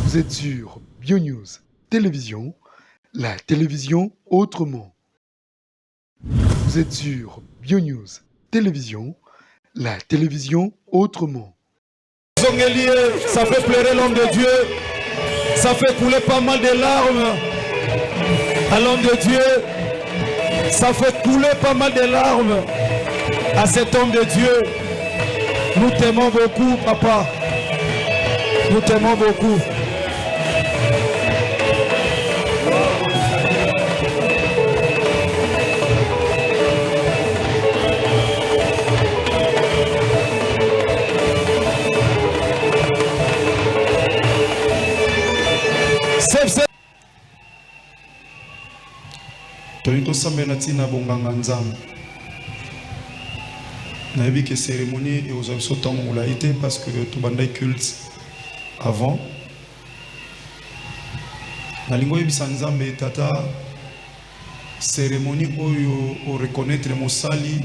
Vous êtes sur BioNews Télévision, la télévision autrement. Vous êtes sur BioNews Télévision, la télévision autrement. Ça fait pleurer l'homme de Dieu, ça fait couler pas mal de larmes à l'homme de Dieu, ça fait couler pas mal de larmes à cet homme de Dieu. Nous t'aimons beaucoup, papa. Nous t'aimons beaucoup. Tolinto sambela tina bonganga nzambe. Nayebi que cérémonie et aux absolument on l'a été parce que tout bandai culte avant. Na lingua yebisa nzambe tata cérémonie oyo o reconnaître mosali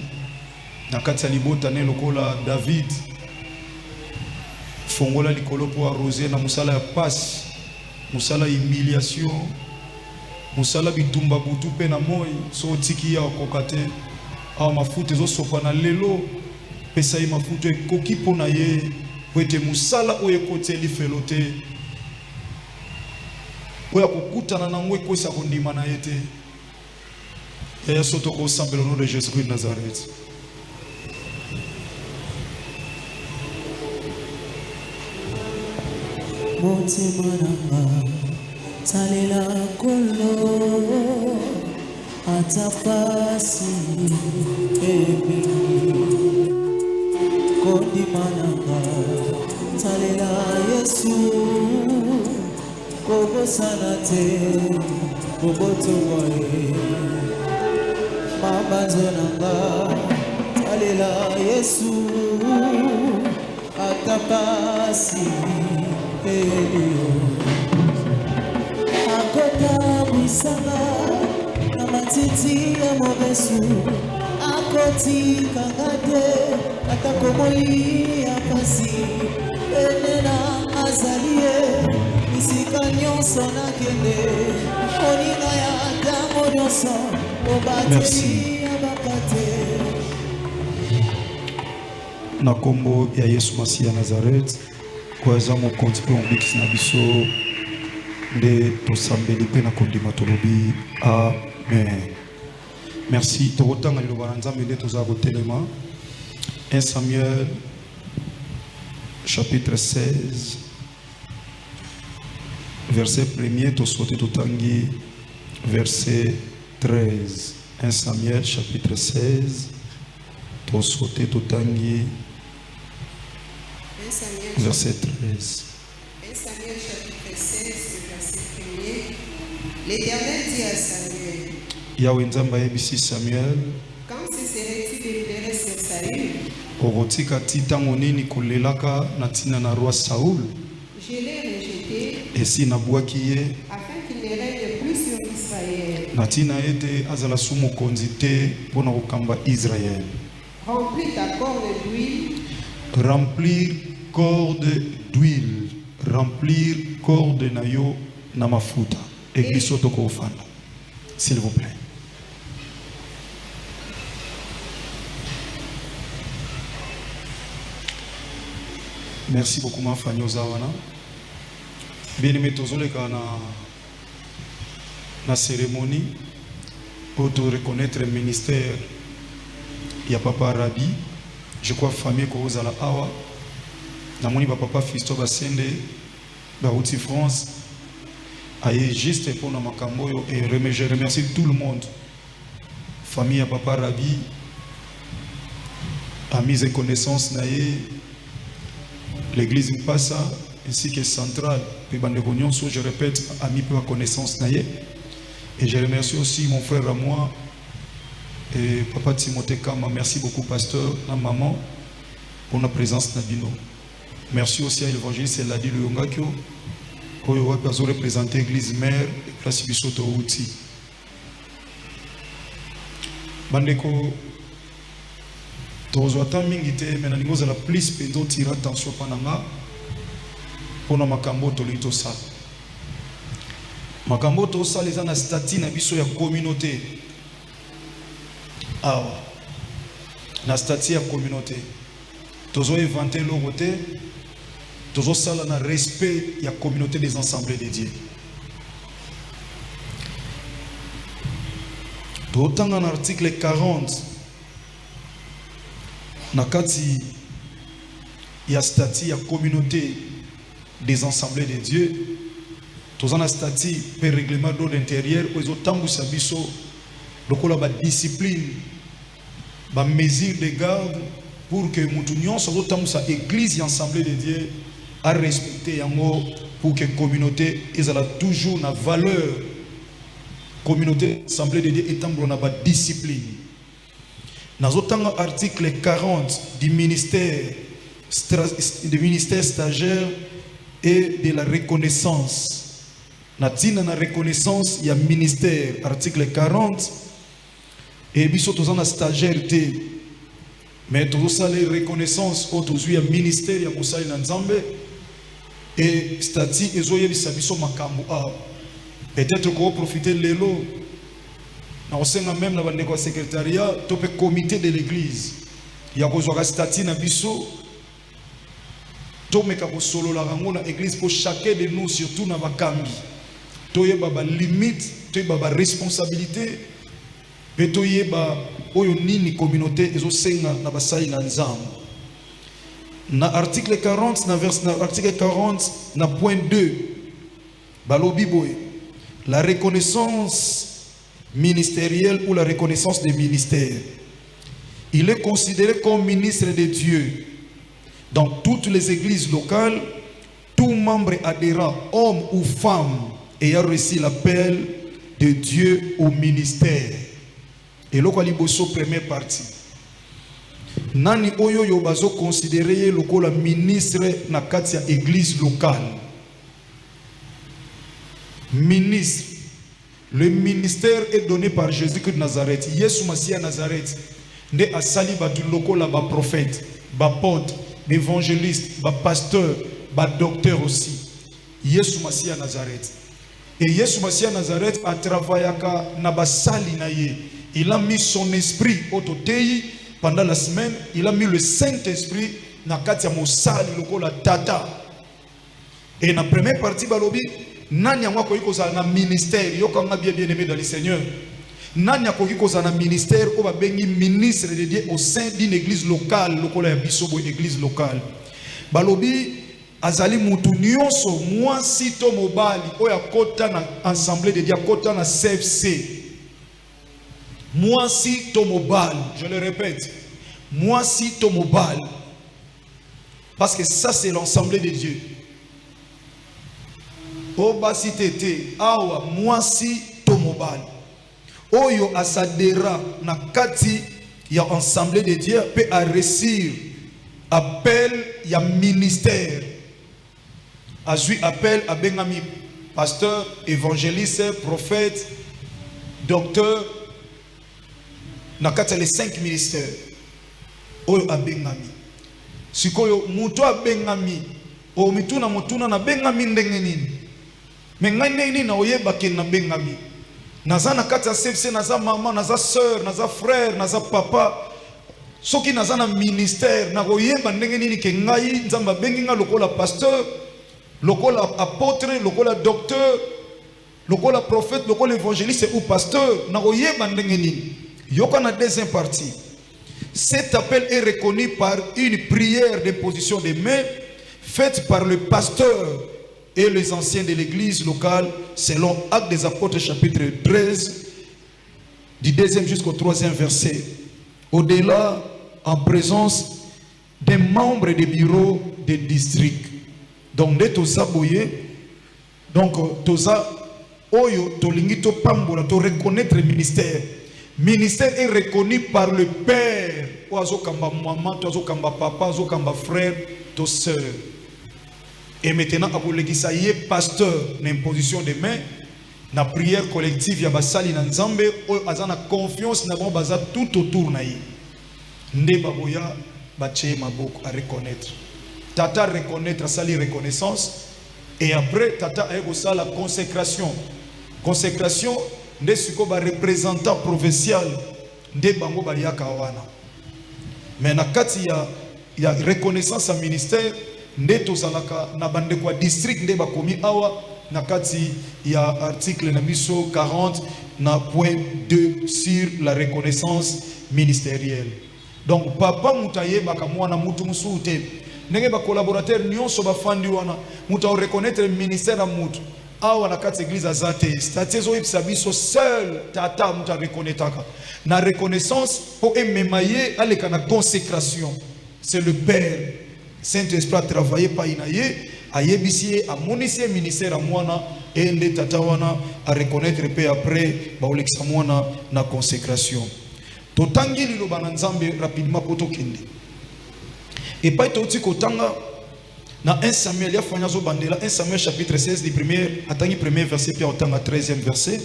na kati ya libota ne lokola David fongola likolo po arroser na musala ya passe, musala humiliation, musala bitumba butu pe na moi so tiki ya kokate a mafuta zo sopa na lelo pesa yi mafuta ekoki pona ye wete musala oyo ekoteli felote oya kokutana na ngwe kosa kondima na yete ya soto ko sambelo no de Jésus-Christ de Nazareth. Motimananga salela kolo atapasi ebi kondimananga salela Yesu kobo sanate kobo tomoye mabazonanga salela Yesu atapasi akota bisanga na matiti ya mobesu akoti kangade atakomoli ya pasi enena azalie isika nyonso na kende oninga ya dango nyonso obateli ya bakate na kombo ya Yesu Masiya Nazareth. Kwa zamu kontipe mbikisi na biso nde tosambeli pe na kondima tolobi amen. Merci. Tokotanga liloba na Nzambe nde toza kotelema 1 Samuel chapitre 16 verset 1er tosote totangi verset 13. 1 Samuel chapitre 16 tosote totangi verset 13. 1 Samuel chapitre 16, verset 1er. L'Éternel dit à Samuel, Yahweh Nzamba yebisi Samuel, quand cesserais-tu de pleurer sur Saül? okotika titango nini kolelaka na tina na roi Saul? Je l'ai rejeté esi nabwaki ye afin qu'il ne règne plus sur Israël. na tina ete azala su mokonzi te mpona kokamba Israël. Remplis ta corne d'huile, Remplir corde d'huile, remplir corde na yo na mafuta. Église otoko ofanda. S'il vous plaît. Merci beaucoup ma famille Ozawana. Bien aimé tozoleka na cérémonie pour te reconnaître le ministère. Il y a papa Rabi, je crois famille ko ozala awa. Na moni papa Fisto Basende ba Routi France. Aye juste pour na makambo yo et je remercie tout le monde. Famille à papa Rabi a mis en connaissance naie l'église Mpassa ainsi que centrale puis bandegonion so je répète a mis pour connaissance naie et je remercie aussi mon frère à moi et papa Timothée Kama, merci beaucoup pasteur na maman pour la présence nabino. Merci aussi à l'évangéliste Eladi Luyongakyo pour représenter l'église mère et place Bisoto Outi. Bandeko tozwata mingi te mais na ningo za la plus penzo tira attention pananga pona makambo tolito sa makambo to sala eza na statut na biso ya communauté awa na statut ya communauté tozo inventer l'oko te tozo sala na respect ya communauté des assemblées de Dieu. Totanga na article 40 na kati ya statut ya communauté des assemblées de Dieu. Tous en statut per règlement d'ordre intérieur aux autant sabiso lokola ba discipline ba mesure de garde pour que mutunyon soit autant sa église et assemblée de Dieu à respecter yango pour que communauté ezala toujours na valeur communauté assemblée de Dieu étant na ba discipline. Dans autant article 40 du ministère stagiaire et de la reconnaissance. Natina na reconnaissance, il y a ministère, article 40. Et biso tous en stagiaire, mais tous ça les reconnaissance, tous il y a ministère, il y a Moussali Nanzambe. Et statut, et zoye bisabiso makambo. Peut-être qu'on va profiter de l'élo. Nous sommes même dans le secrétariat, le comité de l'église. Il y a un statut na biso. Tomeka ko solo la rango na église pour chacun de nous surtout na bakambi. Toye baba limite, toye baba responsabilité, mais toye ba oyo nini communauté ezo senga na basali na nzambe. Na article 40 na verse na article 40 na point 2 balobi boy la reconnaissance ministérielle ou la reconnaissance des ministères. Il est considéré comme ministre de Dieu. Dans toutes les églises locales, tout membre adhérent, homme ou femme, ayant reçu l'appel de Dieu au ministère. Et là, il première partie. Nani oyo yo bazo considéré lokola ministre na kati ya église locale. Ministre. Le ministère est donné par Jésus-Christ de Nazareth. Yesu Masia Nazareth. Nde asali ba du lokola ba prophète, ba pote, évangéliste, pasteur, docteur aussi. Yesu Masia Nazareth. Et Yesu Masia Nazareth a travaillé na basali na ye. Il a mis son esprit au totei pendant la semaine. Il a mis le Saint-Esprit na katia mosali lokola tata. Et na première partie balobi nani amwa ko ikoza na ministère yokanga bien aimé dans le Seigneur. Nani akoki kozana ministère o babengi ministre de Dieu au sein d'une église locale lokola ya bisobo église locale balobi azali mutu nyonso mwasi to mobali oya kota na assemblée de Dieu kota na CFC mwasi to mobali, je le répète, mwasi to mobali, parce que ça c'est l'assemblée de Dieu. Oba si tete awa mwasi to mobali oyo asadera na kati ya assemblée de Dieu peut a réussir appel ya ministère azui appel a bengami pasteur, évangéliste, prophète, docteur na kati les 5 ministères oyo a bengami sikoyo muto a bengami o mituna mutuna na bengami ndenge nini mengai nini na oyeba ke na bengami naza na kati ya CFC naza mama naza sœur naza frère naza papa soki naza na ministère na koyeba ndenge nini ke ngai nzamba bengi nga lokola pasteur lokola apôtre lokola docteur lokola prophète lokola évangéliste ou pasteur na koyeba ndenge nini yoka na deuxième partie. Cet appel est reconnu par une prière d'imposition des mains faite par le pasteur et les anciens de l'église locale selon Actes des Apôtres chapitre 13 du 2e jusqu'au 3e verset. Au-delà, en présence des membres des bureaux des districts. Donc, de Tosa Boye, donc Tosa Oyo, Tolingito Pambola, to reconnaître le ministère. Ministère est reconnu par le père. Oazo kamba maman, oazo kamba papa, oazo kamba frère, to sœur. Et maintenant, Abolekisa y est pasteur, l'imposition des mains, la prière collective, ya basali na nzambe, azana confiance na bon baza tout autour na yi. Nde baboya bache maboko à reconnaître. Tata reconnaître, sali reconnaissance, et après Tata a la consécration. consécration nde siko ba représentant provincial nde bango ba yaka wana. Mais na kati ya reconnaissance à ministère nde tozalaka na bande kwa district nde ba komi awa na kati ya article na biso 40 na point 2 sur la reconnaissance ministérielle. Donc papa mutaye baka mwana mutu musute ndenge ba collaborateur nyonso ba fandi wana muta reconnaître ministère à mutu awa na kati église azate statezo ipsa biso seul tata muta reconnaîtaka na reconnaissance pour ememaye aleka na consécration. C'est le Père Saint-Esprit a travaillé pa inaye ayebisi amonisi ministère à mwana et nde tata wana a reconnaître pe après ba olekisa mwana na consécration. Totangi lilo bananzambe rapidement poto kende. Et pas toti kotanga na 1 Samuel ya fanyazo bandela 1 Samuel chapitre 16 du premier atangi premier verset puis otanga 13e verset.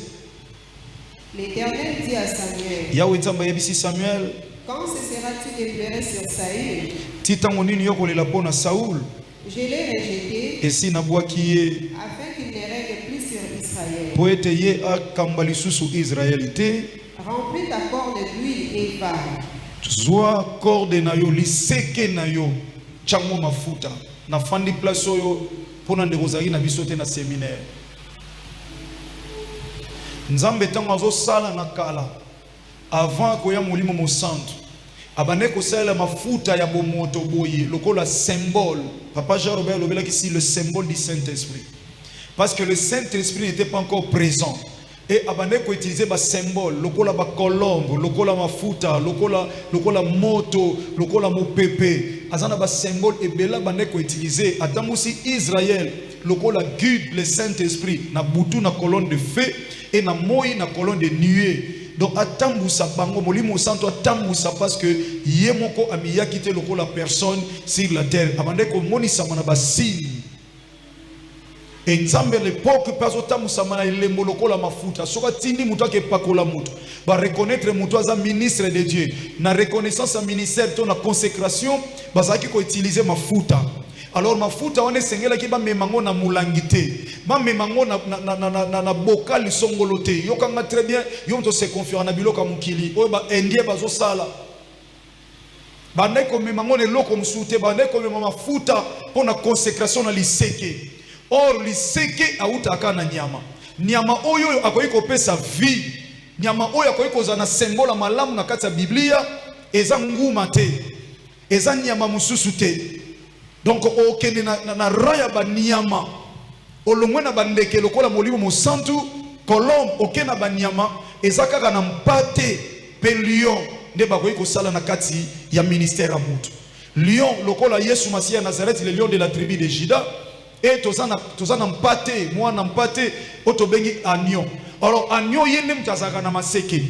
L'Éternel dit à Samuel. Yahweh nzamba yebisi Samuel. Quand cesseras-tu de pleurer sur Saül? Titango nini yokolela pona Saoul? Je l'ai rejeté. Et si nabwaki afin qu'il ne règne plus sur Israël. Po ete ye akambali susu Israélité. Remplis ta corde d'huile et va. Zwa corde na yo liseke na yo chango mafuta na fandi place oyo pona ndekozaki na biso te na séminaire. Nzambe tango azo sala na kala avant koya molimo mosantu abane ko sala mafuta ya bomoto boye lokola symbole. Papa Jean Robert lobelaki ici le symbole du Saint-Esprit parce que le Saint-Esprit n'était pas encore présent. Et abane ko utiliser ba symbole lokola ba colombe lokola mafuta lokola moto lokola mopepe azana ba symbole et bela bane ko utiliser atamusi Israël lokola guide le Saint-Esprit na butu na colonne de feu et na moi na colonne de nuée. Donc atambusa bango molimo santo atambusa parce que yemoko amiya kité lokola personne sur la terre abane ko monisa mana ba signe. Et Nzambe l'époque pas autant musamana elembo lokola mafuta soka tindi muto ke pakola muto ba reconnaître muto aza ministre de Dieu na reconnaissance à ministère to na consécration bazaki ko utiliser mafuta. Alors mafuta on esengela ki ba memango na mulangité ba memango na bokali songolote yokanga très bien yo to se confier na biloka mukili o ba endie bazo sala ba ndeko memango ne loko msute ba ndeko mafuta pour na consécration na liseke. Or liseke autaka na nyama. Nyama oyo akoyi kopesa vie. Nyama oyo akoyi kozana symbole malamu na kati ya Biblia eza nguma te. Eza nyama mususu te. Donc okende na raya ba nyama. Olongwe na bandeke lokola molimo mosantu kolombe okena ba nyama eza kaka na mpate pe lion nde bakoyi kosala na kati ya ministère ya mutu. Lion lokola Yesu Masia Nazareth le lion de la tribu de Juda. Et tozana mpate mwana mpate otobengi agneau. Alors agneau yende mtazaka na maseke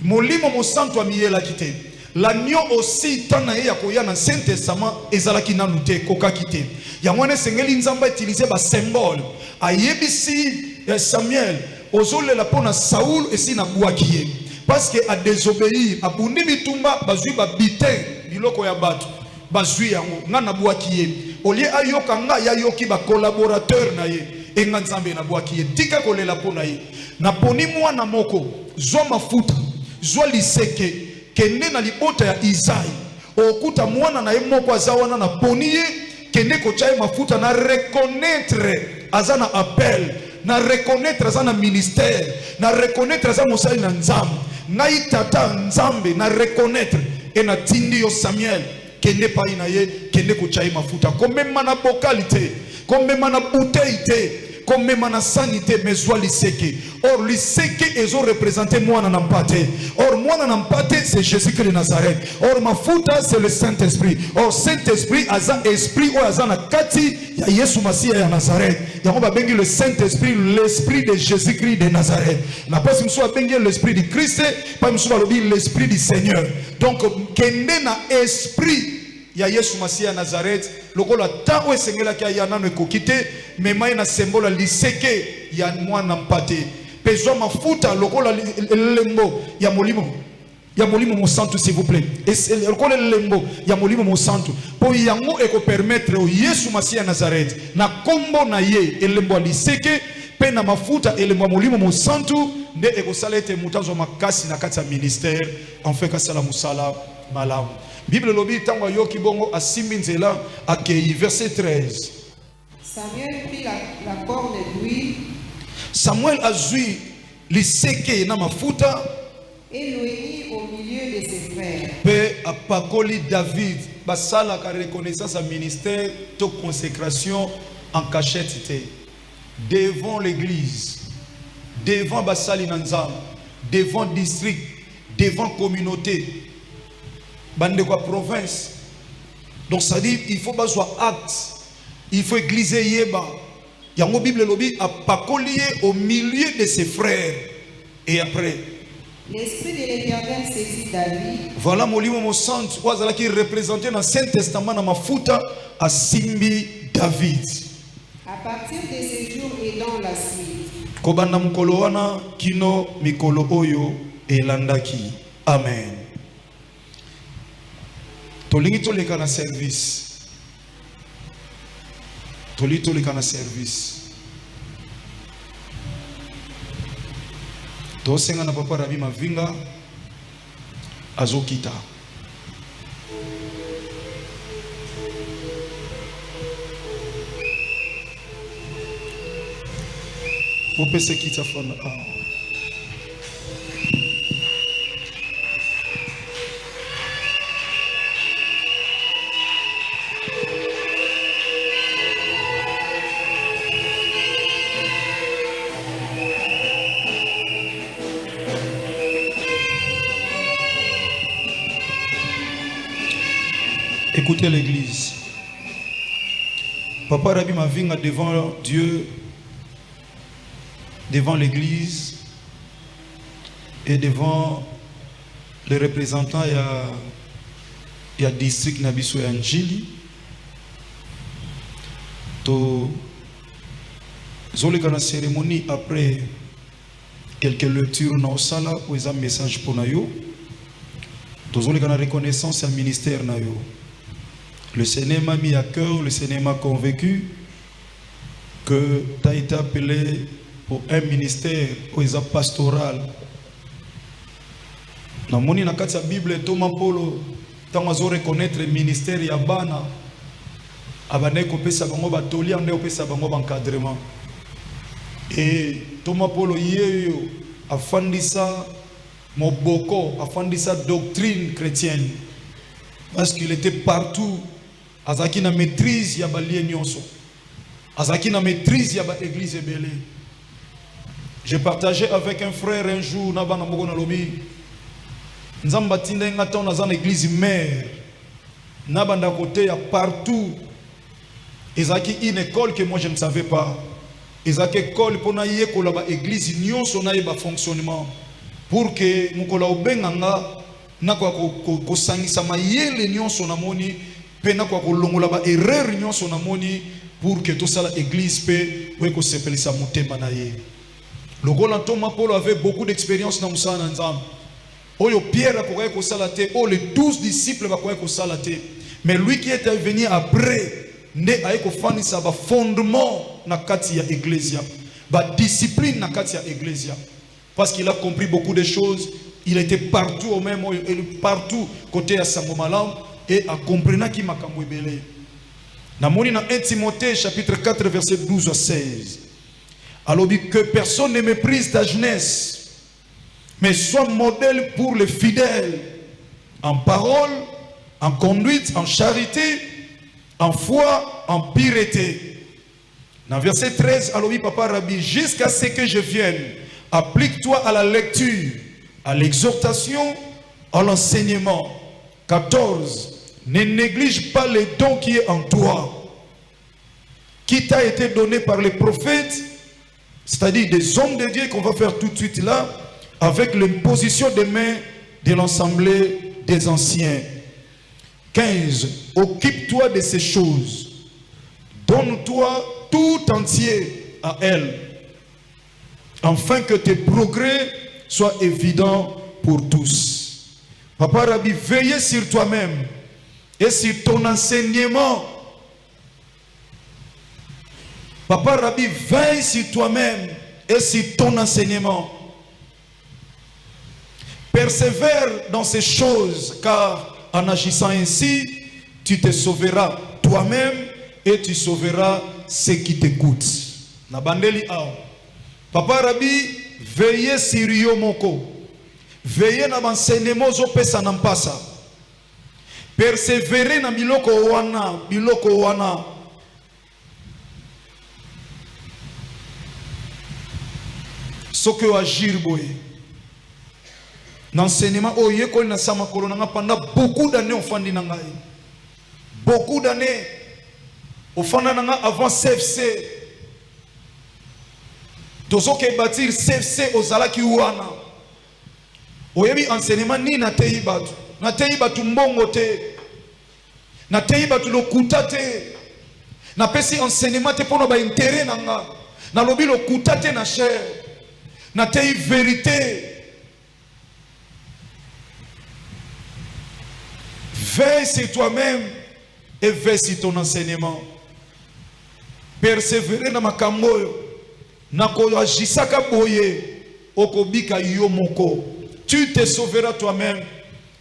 molimo mosantu amiyela kite l'agneau aussi tana ya koya na Saint Testament ezalaki nanu te kokaki te yamone sengeli nzamba utiliser ba symbole ayebisi Samuel ozolela pona Saoul esi na bwakiye parce que a désobéir abundi bitumba bazui ba bite biloko ya bato bazui yango ngana bwakiye olie ayoka nga ya yoki ba collaborateur na ye enga nzambe na bwaki ye tika kolela pona ye na poni mwana moko zwa mafuta zwa liseke kende na libota ya Isaïe okuta mwana na ye moko azawana na poni ye kende ko chaye mafuta na reconnaître azana appel na reconnaître azana ministère na reconnaître azana mosali na nzambe ngai tata nzambe na reconnaître et na tindi yo Samuel kende pa inaye kende kuchai mafuta komema na bokalite komema na bouteille komema na sanité mezwa liseke. Or liseke ezo représenter mwana na mpate. Or mwana na mpate c'est Jésus-Christ de Nazareth. Or mafuta c'est le Saint-Esprit. Or Saint-Esprit aza esprit o aza na kati ya Yesu Masia ya Nazareth. Yango ba bengi le Saint-Esprit, l'esprit de Jésus-Christ de Nazareth. Na pas mso ba bengi l'esprit du Christ, pas mso ba lobi l'esprit du Seigneur. Donc kende na esprit ya Yesu Masia Nazareth lokola tango esengela kia ya nano ekokite memaye na symbole liseke ya mwana mpate pezo mafuta lokola lembo ya molimo mosantu s'il vous plaît et lokola lembo ya molimo mosantu po yango eko permettre o Yesu Masia Nazareth na kombo na ye elembo liseke pe na mafuta elemwa molimo mosantu nde ekosala ete moto azwa makasi na kati ya ministère enfin kasala musala malamu. Bible lobi tango yoki bongo asimbi nzela akei verset 13. Samuel prit la corne d'huile. Samuel azui liseke na mafuta Et l'oignit au milieu de ses frères. pe apakoli David basala ka reconnaissance à ministère to consécration en cachette te devant l'église, devant basali nanzam, devant district, devant communauté, bande quoi province. Donc ça dit il faut baswa acte, il faut église yeba. Yango Bible lobi apakoli au milieu de ses frères et après L'Esprit de l'Éternel saisit David. voilà molimo mo centre wazala qui représenté dans Saint Testament na mafuta a simbi David. À partir de ce jour et dans la suite. Kobanda mukolo wana kino mikolo oyo elandaki. Amen. Tolingi toleka na service. Tolika na service. Tosenga na papa Rabi Mavinga azokita. Popese kita fana. Écoutez l'église. Papa Rabi Mavinga devant Dieu, devant l'église et devant les représentants il y a district Nabiso et Anjili. To zoleka cérémonie après quelques lectures na osala ou un message pour nayo. To zoleka reconnaissance à ministère nayo. Le Seigneur m'a mis à cœur, le Seigneur m'a convaincu que tu as été appelé pour un ministère pastoral. Dans mon inakati Bible, Thomas Polo, tant que reconnaître le ministère Yabana, abane ko pesa bango batoli ande ko pesa bango encadrement. Et Thomas Polo yeyo afandisa moboko, afandisa doctrine chrétienne parce qu'il était partout. Azaki na maîtrise ya balie nyonso. Azaki na maîtrise ya ba église ebele. J'ai partagé avec un frère un jour na bana moko na lobi. Nzamba tinda nga ton na église mère. Na banda côté ya partout. Ezaki une école que moi je ne savais pas. Ezaki école pour na yé ko la ba église nyonso na ba fonctionnement pour que mukola obenganga na kwa ko sangisa mayele nyonso na moni. Pena kwa kolongola ba erreur nyonso na moni pour que tout ça l'église pe weko sepelisa mutema na ye. Logola Thomas Paul avait beaucoup d'expérience dans musala nzambe. Oyo Pierre akoka ko salate, oh les 12 disciples bakoka ko salate. Mais lui qui était venu après ne aiko fanisa ba fondement na kati ya ecclesia, ba discipline na kati ya ecclesia parce qu'il a compris beaucoup de choses, il était partout au même partout côté ya Sango Malam. Et à comprendre qui m'a camouébélé. Dans 1 Timothée chapitre 4 verset 12 à 16. Alors que personne ne méprise ta jeunesse, mais sois modèle pour les fidèles, en parole, en conduite, en charité, en foi, en pureté. Dans verset 13, alors papa Rabbi, jusqu'à ce que je vienne, applique-toi à la lecture, à l'exhortation, à l'enseignement. 14. Ne néglige pas les dons qui est en toi, qui t'a été donné par les prophètes, c'est-à-dire des hommes de Dieu qu'on va faire tout de suite là, avec l'imposition des mains de l'assemblée des anciens. 15. Occupe-toi de ces choses. Donne-toi tout entier à elles, afin que tes progrès soient évidents pour tous. Papa Rabbi, veillez sur toi-même et sur ton enseignement. Papa Rabbi, veille sur toi-même et sur ton enseignement. Persévère dans ces choses, car en agissant ainsi, tu te sauveras toi-même et tu sauveras ceux qui t'écoutent. Papa Rabbi, veillez sur yo moko. Veillez na enseignement zo pesa na mpasa. Persévérer na biloko wana. Ce que agir boye. L'enseignement oye ko na sama kolonanga pendant beaucoup d'années au fandi na ngai. Beaucoup d'années au fandi na nga avant CFC. Tozo ke bâtir CFC ozala ki wana. Oyebi enseignement ni na teyi batu. Na teyi batu mbongo te. Na teyi batu lokuta te. Na pesi enseignement te pono ba intérêt na nga. Na lobi lokuta te na cher. Na teyi vérité. Veille sur toi-même et veille sur ton enseignement. Persévérer dans ma kamboyo. Nako ajisaka boye okobika yo moko. Tu te sauveras toi-même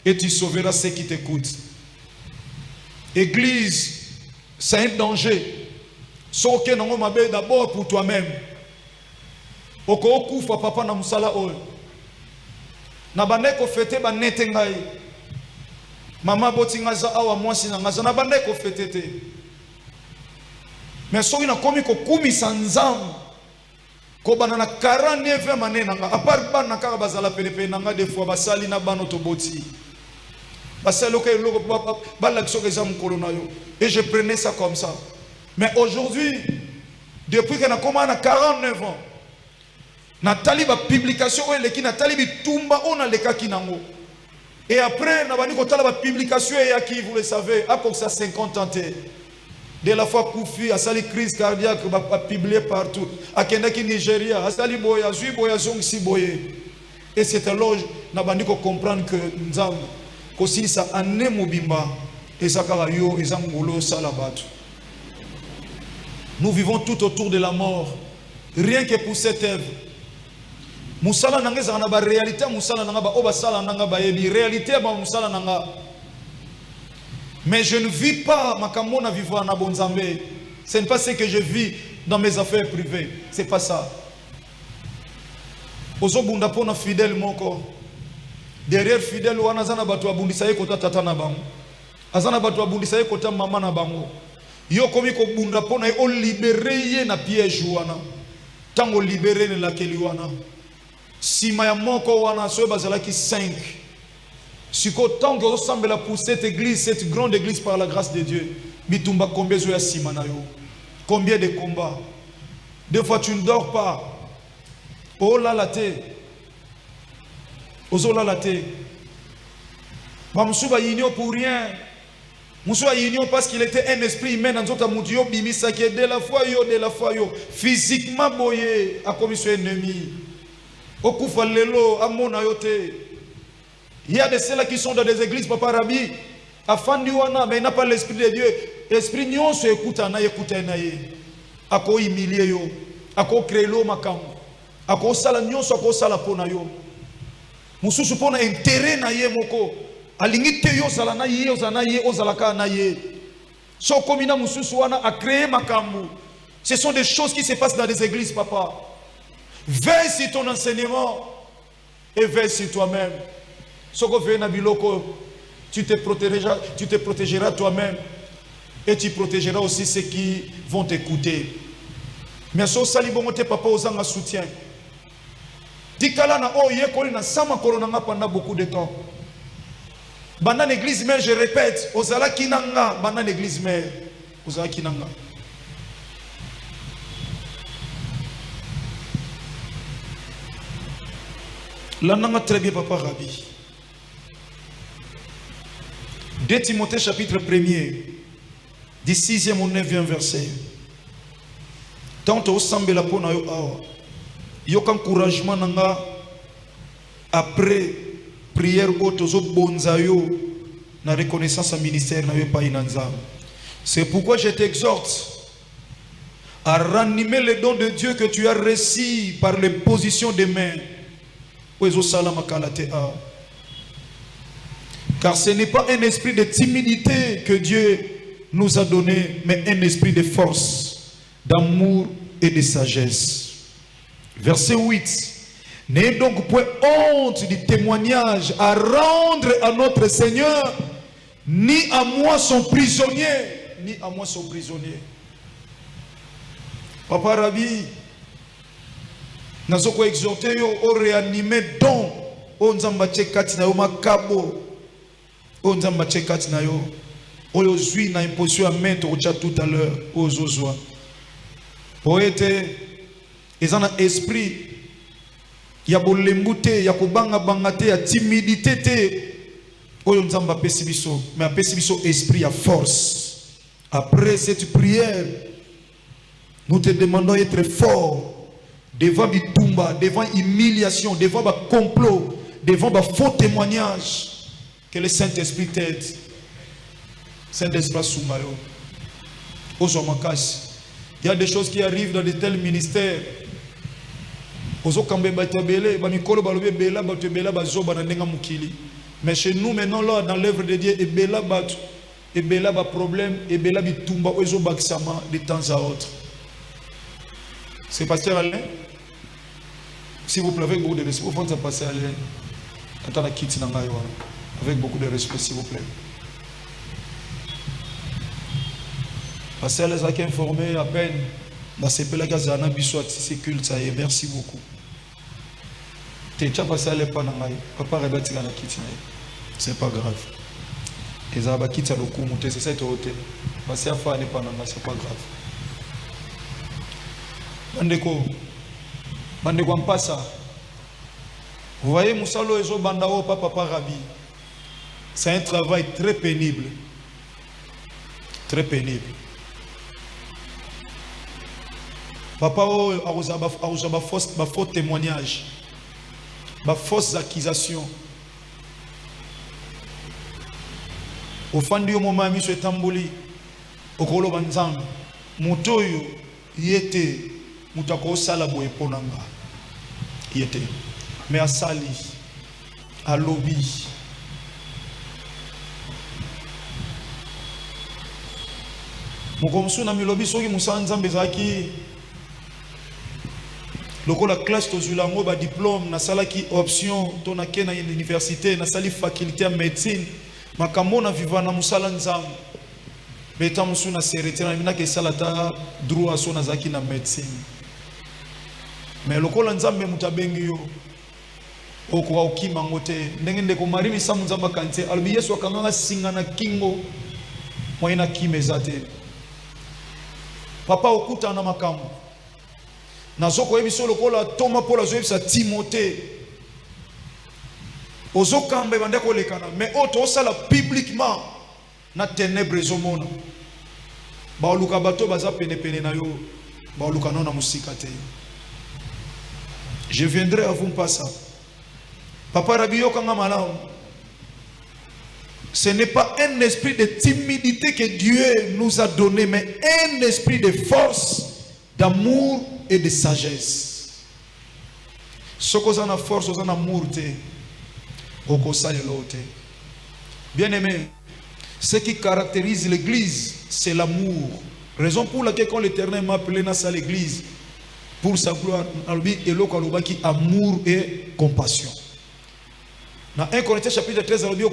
et tu sauveras ceux qui t'écoutent. Église, c'est un danger. Soke nango mabe d'abord pour toi-même. Oko okufa papa na musala oyo. Na bandeko fete ba nete ngai. Mama botinga za awa mwasi na ngaza na bandeko fete te. Mais soki na komi ko kumisa nzambe. Ko banana 49 mané nanga à part ban na kaka bazala penepe nanga des fois basali na bano toboti. Basalo ke loko bala kisoke za mukolo na yo. Et je prenais ça comme ça. Mais aujourd'hui, depuis que na koma na 49 ans, na taliba publication ou leki na talibi tumba ona leka kinango. Et après na bani ko tala ba publication et qui vous le savez, à pour ça 50 ans. De la fois Koufi, à sali crise cardiaque, a publié partout. À Kendaki Nigeria, à sali boya, zui boya zong si boye. Et c'est alors na bandi ko comprendre que nzambe ko si ça ané mobimba et ça karayo et zangolo salabatu. Nous vivons tout autour de la mort, rien que pour cette œuvre. Musala nanga za na ba réalité musala nanga ba oba sala nanga ba yebi réalité ba musala nanga. Mais je ne vis pas makamona vivre na bonzambe. Ce n'est pas ce que je vis dans mes affaires privées. C'est pas ça. Ozobunda pona fidèle moko. Derrière fidèle wana zana batu abundisa ye kota tata na bango. Azana batu abundisa ye kota mama na bango. Yo komi ko bunda pona o libérer ye na piège wana. Tango libérer ne la keli wana. Sima ya moko wana so bazala ki 5. Si tant que ressemble pour cette église, cette grande église par la grâce de Dieu, bitumba combien de simanayo, combien de combats. Des fois tu ne dors pas. Oh là là te, oh là là te. Mamsouba yinyo pour rien. Moussouba yinyo parce qu'il était un esprit humain dans notre moudio bimisa qui est de la foi yo, physiquement boyé à commission ennemi. Okufa lelo amona yote. Il y a de ceux-là qui sont dans des églises, Papa Rabbi, afin de mais il n'a pas l'esprit de Dieu. L'esprit nyon se écoute na ako humilier yo, ako créer lo makam, ako sala nyon so ako sala pona yo. Mususu pona intérêt na ye moko, alingite yo sala na ye ozalaka na ye. So komina mususu wana a créer makambu. Ce sont des choses qui se passent dans des églises, papa. Veille sur ton enseignement et veille sur toi-même. Tu te protégeras toi-même et tu protégeras aussi ceux qui vont t'écouter. Mais si tu as papa aux soutien, Tikala na oye koli na sama koronanga pendant beaucoup de temps. Pendant l'église mère, je répète, ozala kinanga, pendant l'église mère, ozala kinanga. Là, on a très bien, papa Rabbi. 2 Timothée chapitre 1er, du 6e au 9e verset. Tant au semble la peau na yo awa. Yo encouragement nanga après prière otozo bonza yo na reconnaissance à ministère na yo pa inanza. C'est pourquoi je t'exhorte à ranimer les dons de Dieu que tu as reçus par les positions des mains. Car ce n'est pas un esprit de timidité que Dieu nous a donné, mais un esprit de force, d'amour et de sagesse. Verset 8. N'ayez donc point honte du témoignage à rendre à notre Seigneur, ni à moi son prisonnier, ni à moi son prisonnier. Papa Rabbi, nazoko exhorté yo au réanimer don, o nzamba tchekati na yo makabo, o nzamba tchekati na yo, o yo zui na imposition à mettre au chat tout à l'heure, o zozwa. Poète, ils ont un esprit, ya bolembute, ya kubanga bangate, ya timidité te, o yo nzamba pesibiso, mais a pesibiso esprit à force. Après cette prière, nous te demandons d'être fort devant Bitumba, devant humiliation, devant complot, devant faux témoignages. Que le Saint-Esprit t'aide. Saint-Esprit Soumayo. Il y a des choses qui arrivent dans de tels ministères. Mais chez nous maintenant là, dans l'œuvre de Dieu, et bela problème, et bela Bitumba, de temps à autre. C'est pasteur Alain. S'il vous plaît, avec beaucoup de respect, vous faites ça passer Alain. Attends, quitte avec beaucoup de respect, s'il vous plaît. Pasteur Alain, qui informé à peine. Dans ces pays-là, c'est culte, ça y est. Merci beaucoup. Tu as passé Alain, papa rebati la quitte. C'est pas grave. Et ça va quitter le coup, c'est ça, passer à faire c'est pas grave. Bandeko Mpasa. Vous voyez, Moussalo Ezo Bandao Papa Rabi. C'est un travail très pénible. Très pénible. Papa a faux témoignage. Fausses accusations. Au fin du moment, M. Tamboli, au Kolo Banzang, Moutoyo, Yete. Moutako salabo eponanga yete mais à sali à lobby mukomsu na milobi soki musanza mbezaki lokola classe tozulango ba diplôme na salaki option to na kena université na sali faculté de médecine makambo na vivana musala nzambe beta musu na serete na mina ke salata droit so na zaki na médecine. Mais le col nzambe mutabengi yo okuwa okima ngote ndenge ndeko marimi samu nzamba kante albi Yesu akanganga singa na kingo moyena kimezate papa okuta na makambo nazoko yebiso lokola Toma Paul azoyebisa Timothée ozokambe bandeko lekana mais auto sala publiquement na ténèbres ezomona baoluka bato baza pene pene na yo baoluka na musika te. Je viendrai à vous pas ça. Papa Rabio Kangamala. Ce n'est pas un esprit de timidité que Dieu nous a donné, mais un esprit de force, d'amour et de sagesse. Ce qu'on a force, on a amour, bien aimé, ce qui caractérise l'église, c'est l'amour. Raison pour laquelle quand l'Éternel m'a appelé dans l'église, pour sa gloire, amour et compassion. Dans 1 Corinthiens chapitre 13, il de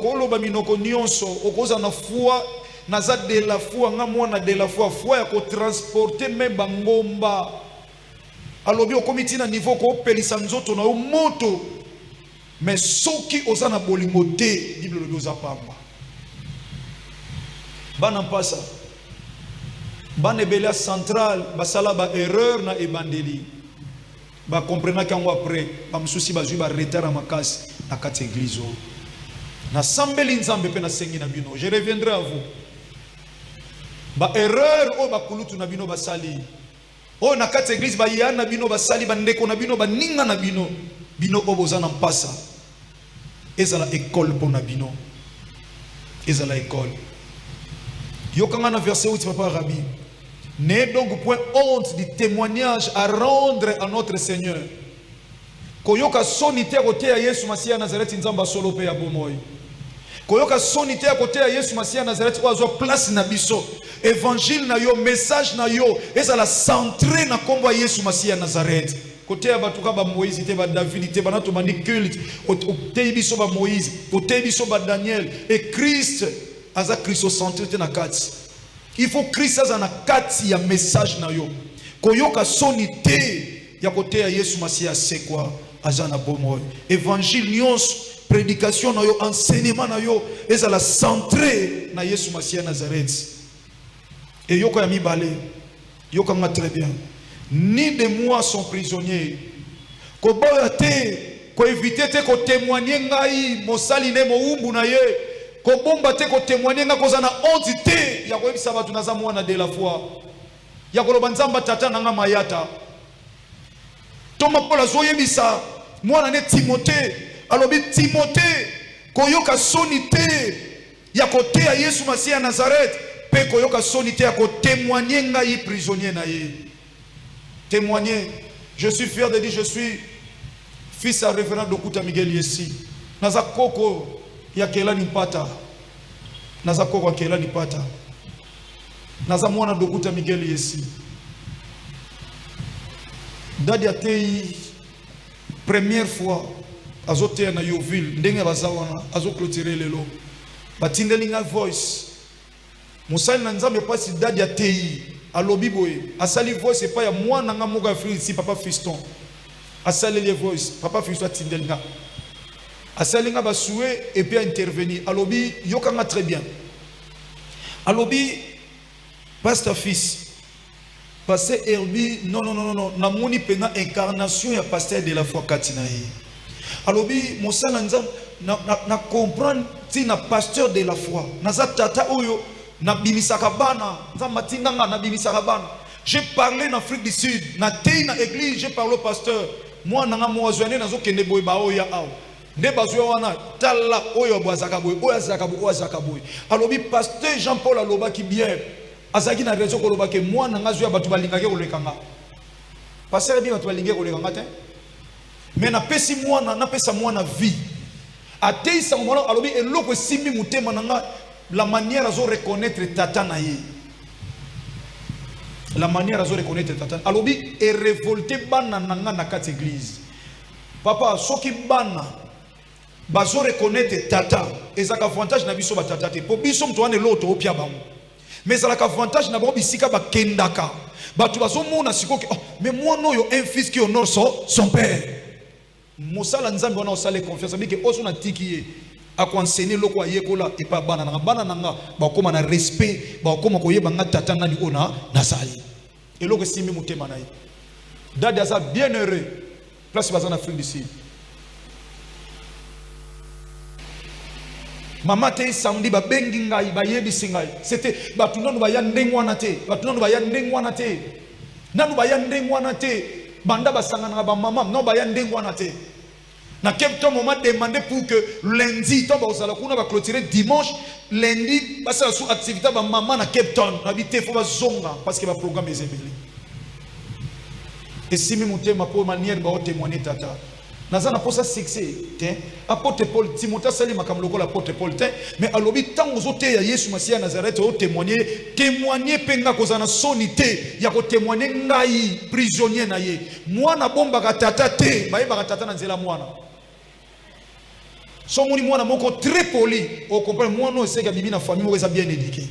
la foi, ya transporter même bangomba. Alors bien comité na niveau ko pelisa nzoto na moto. Mais soki ozana bolimote, Bible le doza pamba. Bana pasa. Bana belia central, basala ba erreur na ebandeli. Ba comprendre qu'en après, ba msusi ba ba retard à makasi na kati église. Na sambeli nzambe pe na sengi na bino. Je reviendrai à vous. Ba erreur o ba kulutu na bino basali. O na kati église ba yana bino basali ba ndeko na bino ba ninga na bino. Bino obozana mpasa. Ezala école pour na bino. Ezala école. Yokanga na verset 8 papa Rabbi. N'ayez donc point honte du témoignage à rendre à notre Seigneur. Koyoka sonité à côté à Yesu Masia Nazareth nzamba solo pe ya bomoi. Koyoka sonité à côté à Yesu Masia Nazareth oazo place na biso. Évangile na yo, message na yo, eza la centré na kombo Yesu Masia Nazareth. Côté ya batuka ba Moïse te ba David te ba nato mandi culte, te biso ba Moïse, te biso ba Daniel et Christ aza Christocentré te na kati. Il faut Christ aza na kati ya message na yo. Koyoka sonité ya côté ya Yesu Masia c'est quoi? Azana bomoi. Évangile nyonso, prédication na yo, enseignement na yo, eza la centré na Yesu Masia Nazareth. Et yoka ya mibale, yoka nga très bien. Ni de moi sont prisonniers. Ko boya te, ko éviter te ko témoigner ngai mosali ne mo umbu na ye. Ko bomba te ko témoigner nga koza na honte te ya ko ebisa batu naza mwana de la foi. Ya ko loba nzamba tata nanga mayata. Toma Paul azoyebisa mwana ne Timothée alobi Timothée koyoka sonité ya kote ya Yesu Masia Nazareth pe koyoka sonité ya ko témoigner ngai prisonnier na ye. Témoigner, je suis fier de dire je suis fils à révérend Dokuta Miguel Yesi. Naza koko ya kela nipata. Naza koko ya kela nipata. Naza mwana Dokuta Miguel Yesi. Dadi atei première fois azote na Yoville ndenge bazawana azo clôturer lelo batindelinga voice musali na nzambe pasi dadi atei alobi boye asali voice pas ya mwana nga moka frère ici papa Fiston asali les voice papa Fiston tindelinga asali nga basoué et puis intervenir alobi yokanga très bien alobi pasteur fils Pasteur Herbi, non, na moni pena incarnation ya pasteur de la foi katina ye. Alobi, mosala na comprendre ti na pasteur de la foi. Naza tata oyo na bimisaka bana, za matindanga na bimisaka bana. J'ai parlé en Afrique du Sud, na tei na église, j'ai parlé au pasteur. Moi nanga moazwane nazo kende boy ba oya aw. Nde bazwe wana tala oyo boazaka boy, oya zaka boy. Alobi pasteur Jean-Paul aloba ki bien. Azaki na raison koloba ke moi nanga zo ya batu balingake kolekanga. Passer bien batu balingake kolekanga te. Mais na pesi moi na pesa moi na vie. Atei sa mwana alobi eloko simbi mutema nanga la manière azo reconnaître tata na ye. La manière azo reconnaître tata. Alobi e révolté bana nanga na kati église. Papa soki bana bazo reconnaître tata ezaka avantage na biso ba tata te. Po biso mtu ane loto opia bango. Mais ça a avantage na bo bisika ba kendaka batu bazomona sikoki oh mais moi non yo un fils qui honore son père mosala nzambe wana osale confiance biki oso na tiki a enseigner loko ayekola et pas bana nanga ba koma na respect ba koma koyeba nga tata ngani ona nasali et loko simi mutema na ye dadi asa bien heureux place bazana Afrique du Sud. Mama te samedi ba bengi ngai ba yebisi ngai c'était batu nanu ba ya ndengwana te nanu ba ya ndengwana te banda basangana ba mama non ba ya ndengwana te na Cape Town mama demandé pour que lundi to ba osala kuna ba clôturer dimanche lundi basa sous activité ba mama na Cape Town habité faut ba zonga parce que ba programme ezebeli et si mi mutema pour manière ba témoigner tata Nazana posa succès, apôtre Paul, Timothée sali makamloko l'apôtre Paul, mais alobi tant aux autres ya Yesu Masia Nazareth au témoigner penga kozana sonité, ya ko témoigner ngai prisonnier na ye. Mwana bomba ka tata te, ba yeba ka tata na nzela mwana. So moni mwana moko très poli, au comprendre moi non c'est que bibi na famille mo bien éduqué.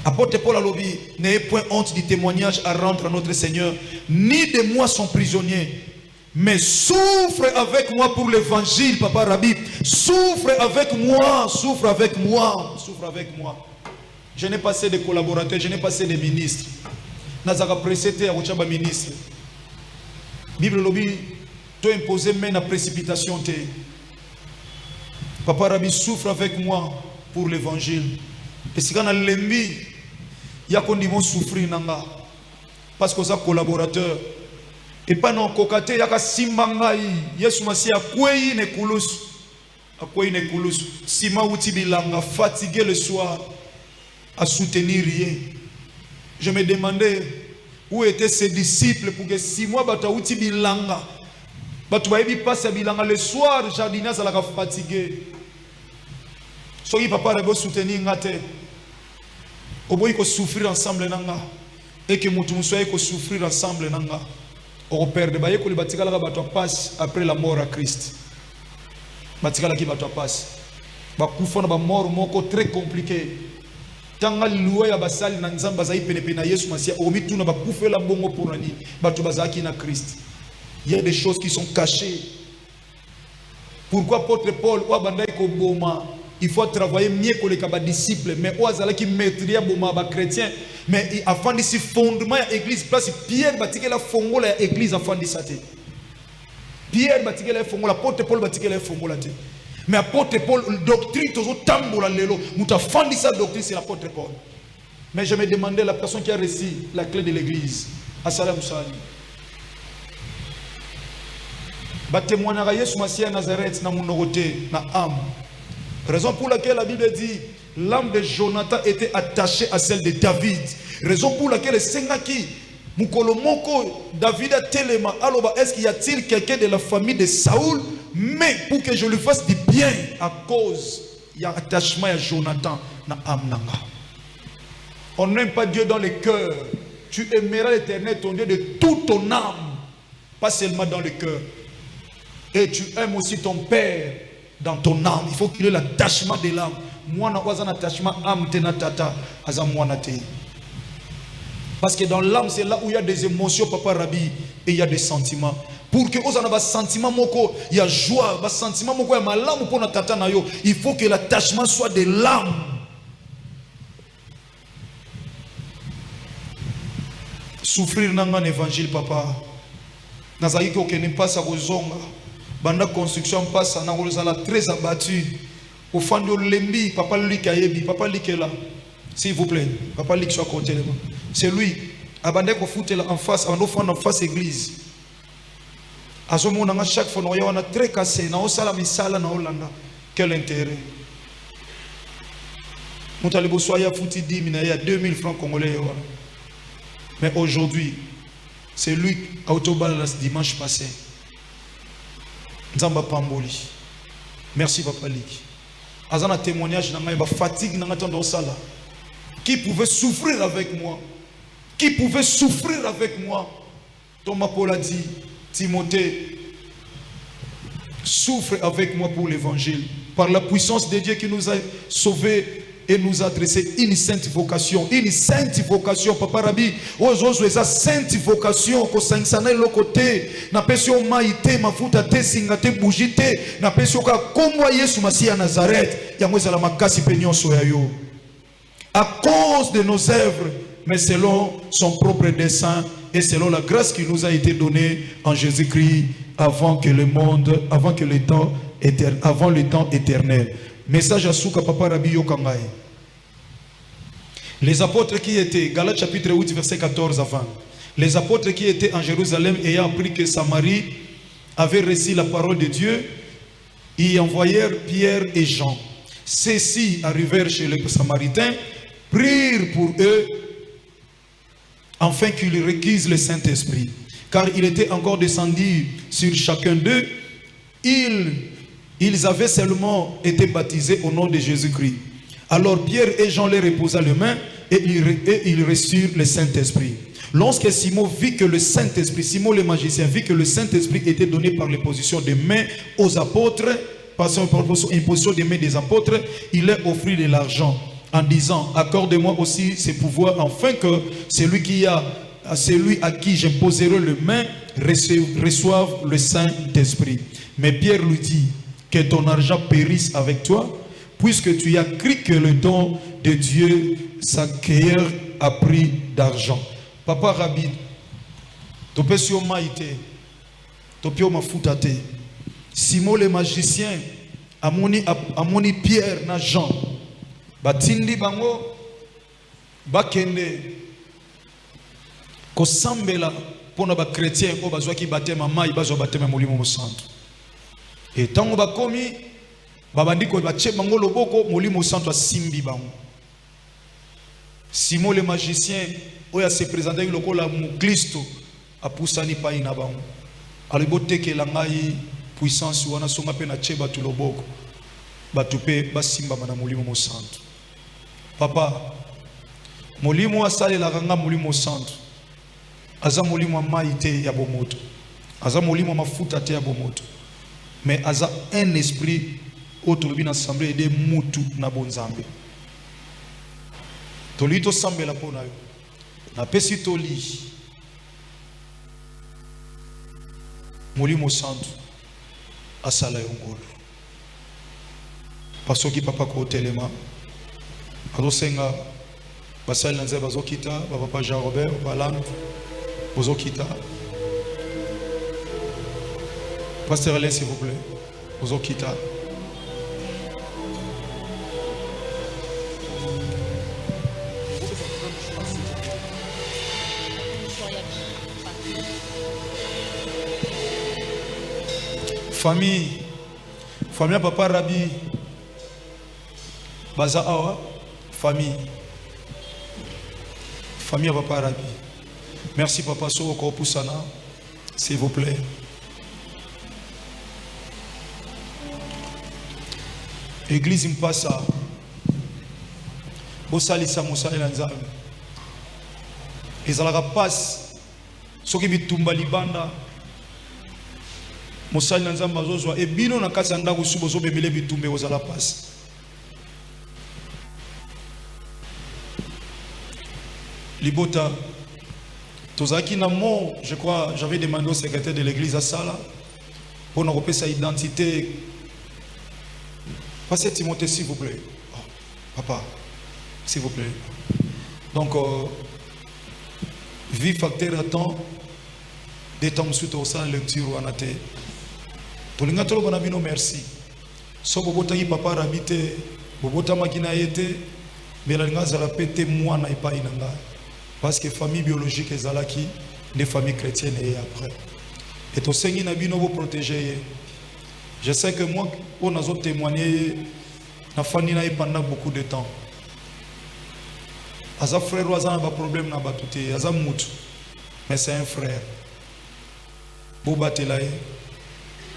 Apôtre Paul alobi, n'ayez point honte du témoignage à rendre à notre Seigneur, ni de moi sont prisonniers, mais souffre avec moi pour l'évangile, papa Rabbi, souffre avec moi. Je n'ai pas assez de collaborateurs, je n'ai pas assez de ministres. Nazaka précédé à Ochaba ministre. Bible lobi, to imposer main à précipitation te. Papa Rabbi souffre avec moi pour l'évangile. Et si quand on lembi, il y a qu'on dit souffrir nanga parce que ça collaborateur et pas non kokate il y a ka simbangai Yesu Masi akwei ne kulus sima uti bilanga fatigué le soir à soutenir rien Je me demandais où étaient ses disciples pour que 6 mois batauti bilanga. Batouaïbi passe bilanga le soir, jardinier ça l'a fatigué. Soki papa rebo soutenir ngate. Oboyi ko souffrir ensemble nanga. Et que mutu musoye ko souffrir ensemble nanga. Au père de baye ko li batikala ka batwa passe après la mort à Christ. Batikala ki batwa passe. Ba kufona ba mort moko très compliqué. Tanga loué ya basali na nzamba za ipenepe na Yesu Masia omi tuna ba kufela mbongo pour nani batu bazaki na Christ. Il y a des choses qui sont cachées. Pourquoi apôtre Paul ou bandai ko boma, il faut travailler mieux que les disciples, mais ou azala qui maîtriser boma ba chrétien, mais afin d'ici fondement ya église place Pierre batike la fongola ya église afin d'isate. Pierre batike la fongola, apôtre Paul batike la fongola te. Mais apôtre Paul doctrine tozo tambola lelo, muta fandi sa doctrine c'est l'apôtre Paul. Mais je me demandais la personne qui a reçu la clé de l'église, Assalam Sali. Ba témoignera Yesu Masia Nazareth na munorote na âme. Raison pour laquelle la Bible dit l'âme de Jonathan était attachée à celle de David. Raison pour laquelle le Sengaki Mukolomoko David a tellement alors est-ce qu'il y a-t-il quelqu'un de la famille de Saoul mais pour que je lui fasse du bien à cause il y a attachement à Jonathan na âme nanga. On n'aime pas Dieu dans le cœur. Tu aimeras l'Éternel ton Dieu de toute ton âme, pas seulement dans le cœur. Et tu aimes aussi ton père dans ton âme. Il faut qu'il y ait l'attachement de l'âme. Moi, je n'ai pas un attachement âme tata parce que dans l'âme, c'est là où il y a des émotions, papa Rabbi, et il y a des sentiments. Pour que vous ayez des sentiments, il y a joie, des sentiments, il faut que l'attachement soit de l'âme. Souffrir dans un évangile, papa. Dans un évangile, pas ça vous banda construction passe na ozala très abattu au fond de lembi papa lui kayebi papa lui là s'il vous plaît papa lui soit côté là c'est lui abandé ko foutre en face en face église azomona nga chaque fois on a très cassé na osala misala na olanda quel intérêt mutalibo soya fouti 10 000 il y a 2000 francs congolais mais aujourd'hui c'est lui autobal dimanche passé. Nzamba Pamboli. Merci Papa Lik. Azana témoignage na fatigue na ngatondo sala. Qui pouvait souffrir avec moi? Qui pouvait souffrir avec moi? Thomas Paul a dit, Timothée, souffre avec moi pour l'évangile. Par la puissance de Dieu qui nous a sauvés et nous a adressé une sainte vocation. Une sainte vocation, Papa Rabbi. Aujourd'hui, sa sainte vocation, ko sangsana le côté. Na pesio maïté, ma futa te singate bougité. Na pesio ka komwa Yesu Masia Nazareth. Ya mweza la makasi penyon soyayo. À cause de nos œuvres, mais selon son propre dessein et selon la grâce qui nous a été donnée en Jésus-Christ avant que le monde, avant le temps éternel. Message à Souka Papa Rabbi Yokangaï. Les apôtres qui étaient, Galates chapitre 8 verset 14 à 20. Les apôtres qui étaient en Jérusalem ayant appris que Samarie avait reçu la parole de Dieu, y envoyèrent Pierre et Jean. Ceux-ci arrivèrent chez les Samaritains, prirent pour eux, afin qu'ils requisent le Saint-Esprit. Car il était encore descendu sur chacun d'eux. Ils avaient seulement été baptisés au nom de Jésus-Christ. Alors Pierre et Jean les reposa les mains et ils reçurent le Saint-Esprit. Lorsque Simon vit que le Saint-Esprit, Simon le magicien, vit que le Saint-Esprit était donné par l'imposition des mains aux apôtres, par l'imposition des mains des apôtres, il leur offrit de l'argent en disant, accorde-moi aussi ces pouvoirs afin que celui à qui j'imposerai les mains reçoive le Saint-Esprit. Mais Pierre lui dit, que ton argent périsse avec toi, puisque tu as cru que le don de Dieu s'accueillir à prix d'argent. Papa Rabbi, topesio maïté, topio mafutate. Simon le magicien, amoni Pierre na Jean, batindi bango, bakende, kosambela pona ba chrétien ko bazwa ki batema mai bazwa batema molimo santo. Et tant que bakomi babandi ko bache bango loboko molimo santo asimbi bango. Simon le magicien oya se présenter lokola mu Kristo apusani pa ina bango aliboteke la ngai puissance wana songa pe na cheba tu loboko batu pe basimba na molimo mo santo papa molimo asale la ranga molimo santo aza molimo maite ya bomoto aza molimo mafuta te ya bomoto mais aza un esprit autour d'une assemblée de mutu na bonzambe tolito sambela pona yo na pesi toli molimo santo asala yongolo pasoki papa ko telema azo senga basali nanze bazo kita papa Jean Robert balan bazo kita pasteur Alain s'il vous plaît bazo kita famille papa Rabi baza awa famille papa Rabi merci papa so ko pusana s'il vous plaît église mpasa bosalisa mosala na nzambe ezalaka passe soki bitumba libanda mosali na nzambe azozwa ebino na kati ya ndako su bozobemele bitumba ozala passe libota tozaki na mo je crois j'avais demandé au secrétaire de l'église à sala pour nous repérer sa identité. Passez Timothée s'il vous plaît. Oh, papa s'il vous plaît. Donc vie facteur à temps des temps suite au sang lecture ou anate tolinga tolo bona bino merci so bobota ki papa rabite bobota makina yete mais la zala pété moi na ipa inanga parce que famille biologique ezalaki des familles chrétiennes et après et to sengi na bino bo protéger. Je sais que moi on a témoigné na fani na pendant beaucoup de temps aza frère oza na ba problème na batute aza mutu mais c'est un frère bobatelaye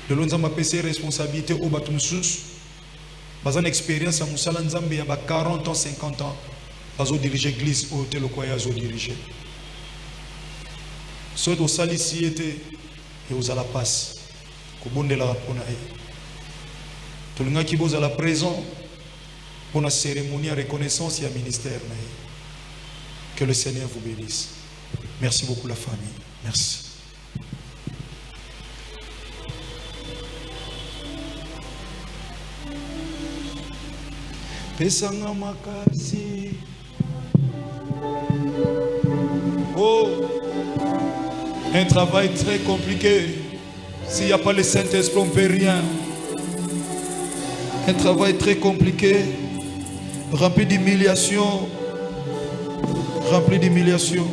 de l'onzamba PC responsabilité au batumsus bazan expérience à musala nzambe ya ba 40 ans 50 ans bazo diriger église au hôtel quoi yazo diriger so do salisi était et aux ala passe ko bondela rapona e tolinga ki boza la présent pour la cérémonie à reconnaissance et à ministère. Que le Seigneur vous bénisse. Merci beaucoup la famille. Merci. Pesanga makasi. Oh, un travail très compliqué. S'il n'y a pas le Saint-Esprit, on ne fait rien. Un travail très compliqué, rempli d'humiliation, rempli d'humiliation.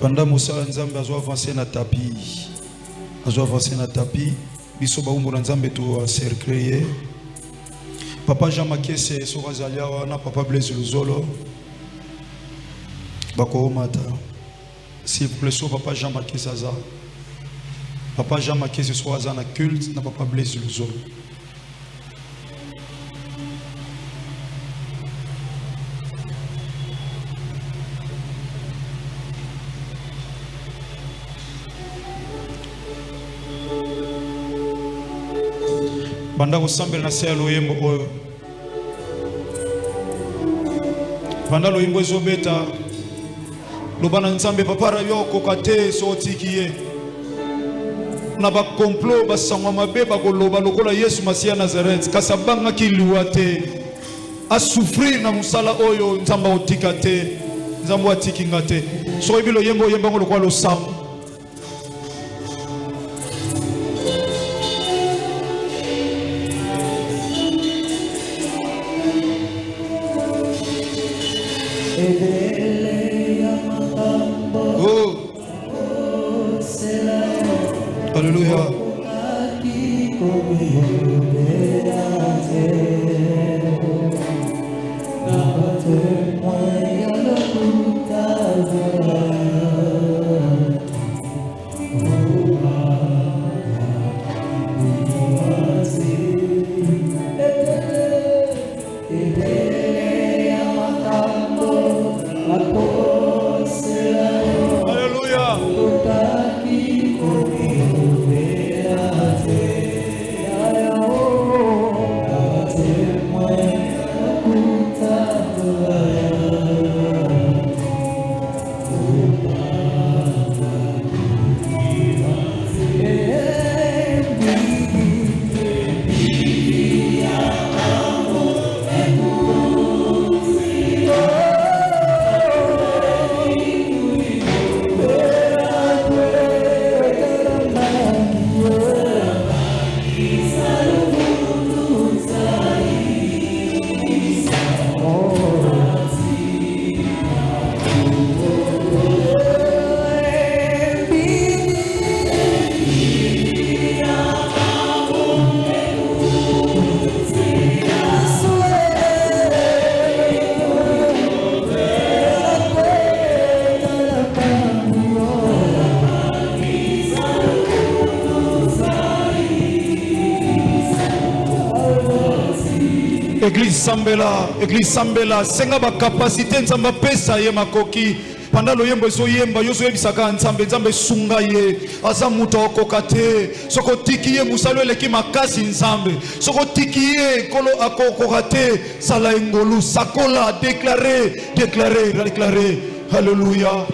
Pendant Moussa Nzambe a avancé na tapis. A avancé na tapis. Biso ba umbo Nzambe to encercler. Papa Jean Makese so Razalia wana papa Blaise Luzolo. Bako mata. S'il vous plaît so papa Jean Makese aza. Papa Jean Makese so aza na culte na papa Blaise Luzolo. Banda kosambela na se ya loyembo oyo. Banda loyembo ezobeta. Lobana nzambe papa rayo kokate so tikiye. Na ba complot ba sangwa mabe ba koloba lokola Yesu Masia Nazareth kasabanga kiluate. A souffrir na musala oyo nzamba otika te. Nzambo atiki ngate. So ebilo yembo yemba ngolo kwa lo sam. Alléluia. Église Sambela, senga ba capacité nzamba pesa ye makoki. Panda loyembo ezoyemba yozo yebisaka nzambe nzambe sunga ye aza muto okokate soko tiki ye musalo eleki makasi nzambe soko tiki ye kolo akokokate sala engolu sakola déclarer. Alléluia.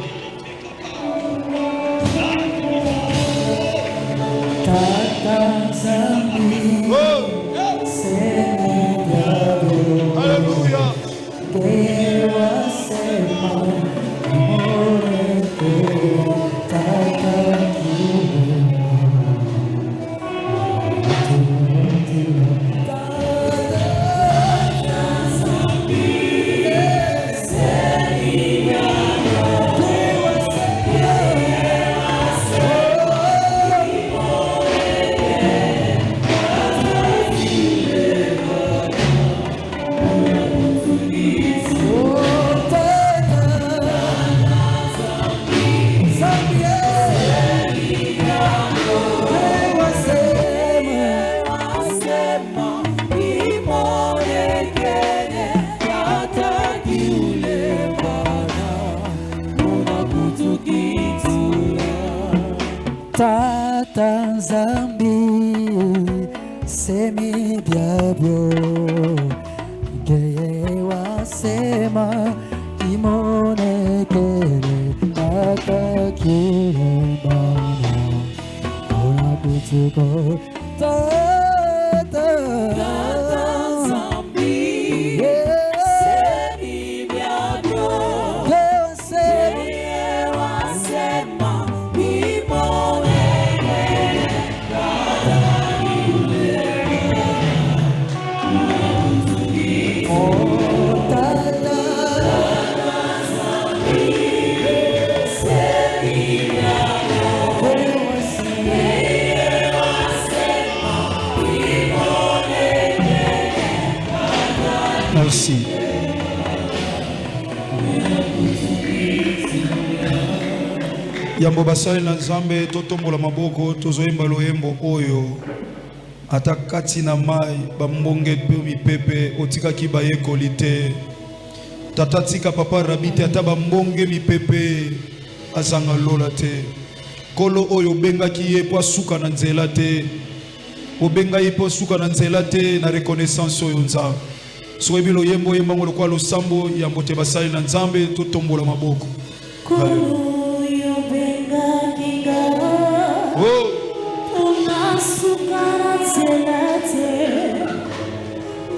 Tata Zambi semi diablo geye wasema imone kele akakire bana ona kutuko Tata Zambi semi diablo geye wasema Merci. Yambo basale na nzambe totombola maboko tozoyemba loyembo oyo atakati na mai bambonge pe mipepe otikaki bayekoli te tata tika papa rabite ata bambonge mipepe azanga lola te kolo oyo bengaki ye po asuka na nzela te obenga ipo suka na nzela te na reconnaissance oyo nzambe so ebilo yembo yembango lokwa losambo ya mbote basali na nzambe totombola maboko Kuyo benga kinga oh unasuka na nzela te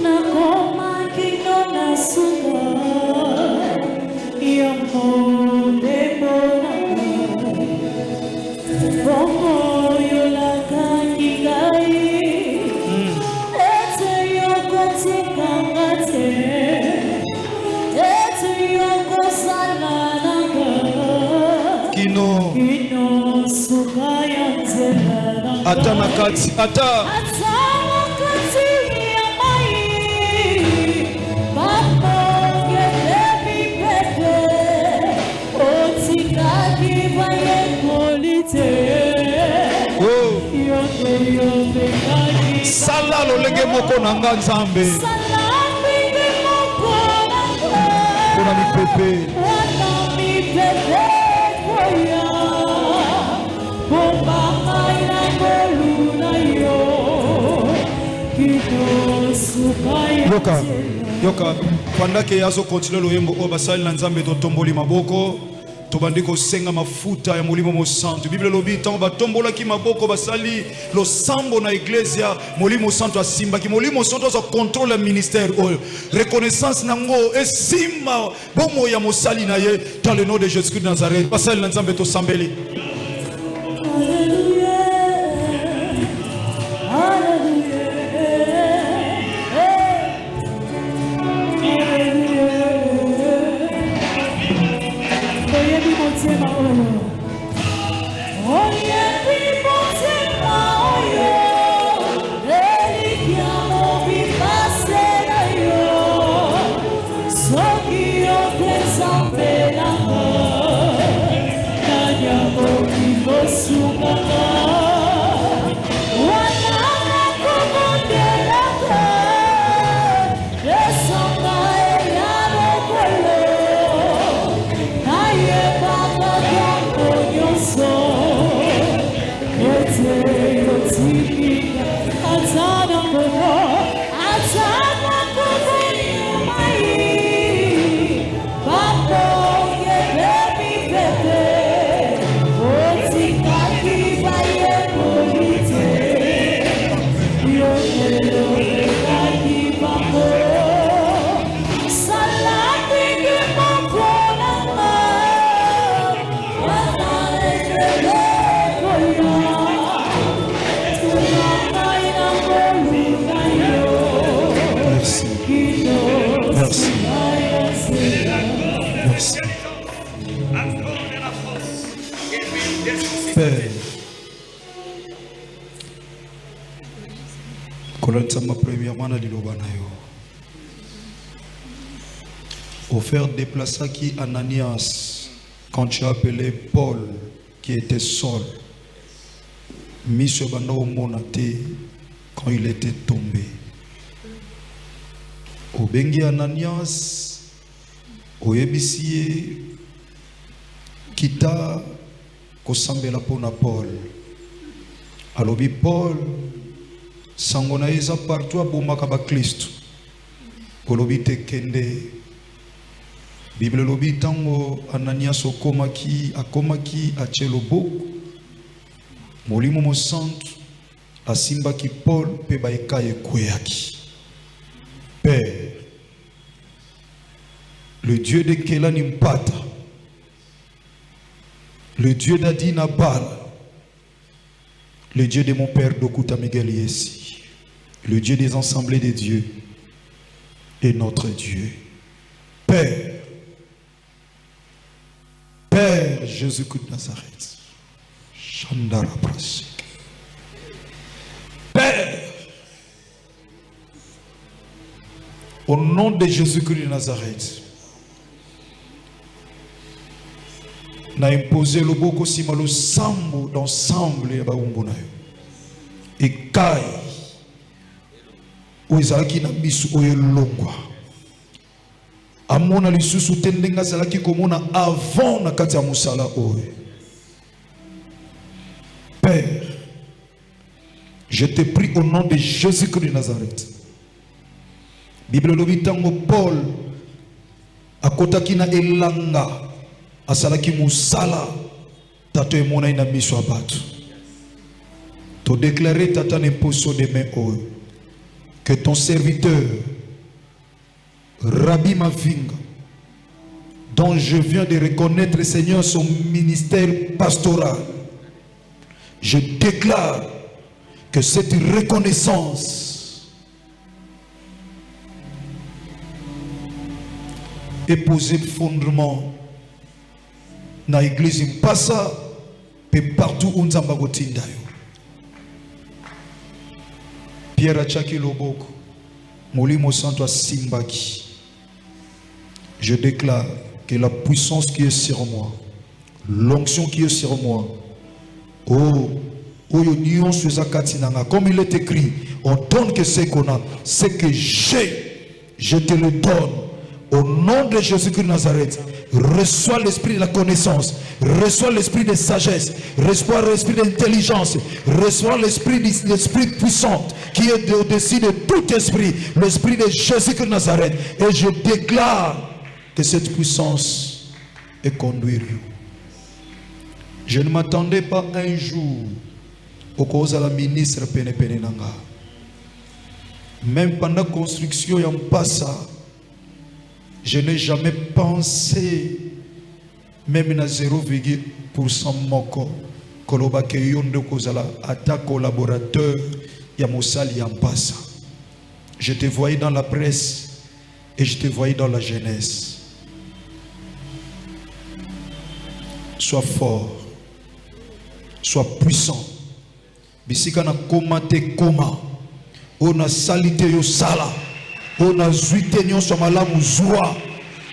nakoma kino nasuka ya monde bona bongo yolaka kingai ete yokotikanga te ete yokosalananga kino suka ya nzela nanga ata na kati ata sala lolenge moko na nga nzambe mpona mipepe yoka pandake yazo continue loyembo o basali na nzambe totomboli maboko tobandi kosenga mafuta ya molimo mosantu bible lobi ntango batombolaki maboko basali losambo na eglesia molimo santu asimbaki molimo santu aza contrôle ya ministère oyo reconnaissance nango esimba bomo ya mosali na ye dans le nom de Jésus Christ de Nazareth basali na nzambe tosambeli Père, Kolantsama premièrement na liloba na yo. Offert déplaça qui Ananias quand tu as appelé Paul qui était seul. Mis sur bando monate quand il était tombé. Obengi Ananias oyebisie kita kosambela pona Paul. Alobi Paul sangona eza partout abomaka ba Kristo. Olobi te kende. Bible lobi tango Ananias akomaki achelo boko. Molimo mosantu asimbaki Paul pe baeka ekweyaki. Père, le Dieu de Kelani Mpata, le Dieu d'Adi Nabal, le Dieu de mon père Dokuta Miguel Yessi, le Dieu des assemblées des dieux est notre Dieu. Père, Père Jésus-Christ de Nazareth, Chandara Prasik. Père, au nom de Jésus-Christ de Nazareth, na imposé le boko sima le sambo d'ensemble ya baumbu na yo. Ekai oizalaki na bisu oyo longwa. Amona lisusu tendenga zalaki komona avant na kati ya musala oyo. Père, Je te prie au nom de Jésus-Christ de Nazareth. Bible lobitango Paul akotaki na elanga asalaki musala tato emona ina miso abatu. To déclarer tata n'imposo de main haut que ton serviteur Rabbi Mavinga, dont je viens de reconnaître, Seigneur, son ministère pastoral, je déclare que cette reconnaissance est posée de fondement dans l'église Mpasa et partout où nous avons Pierre Achaki Loboko, Molimo Santo Simbaki. Je déclare que la puissance qui est sur moi, l'onction qui est sur moi, comme il est écrit, on donne que ce qu'on a, ce que j'ai, je te le donne. Au nom de Jésus-Christ de Nazareth, reçois l'esprit de la connaissance, reçois l'esprit de sagesse, reçois l'esprit d'intelligence, reçois l'esprit puissant qui est au-dessus de tout esprit, l'esprit de Jésus-Christ de Nazareth. Et je déclare que cette puissance est conduite. Je ne m'attendais pas un jour au cause de la ministre Pene Nanga. Même pendant la construction de Mpasa, je n'ai jamais pensé, même dans 0,% moko, koloba ke yondo kozala ata collaborateur ya mosali ya Mpasa. Je te voyais dans la presse et je te voyais dans la jeunesse. Sois fort, sois puissant. Bisika na koma te koma, on a salité yo sala. On a zuité nyonso malamu zwa,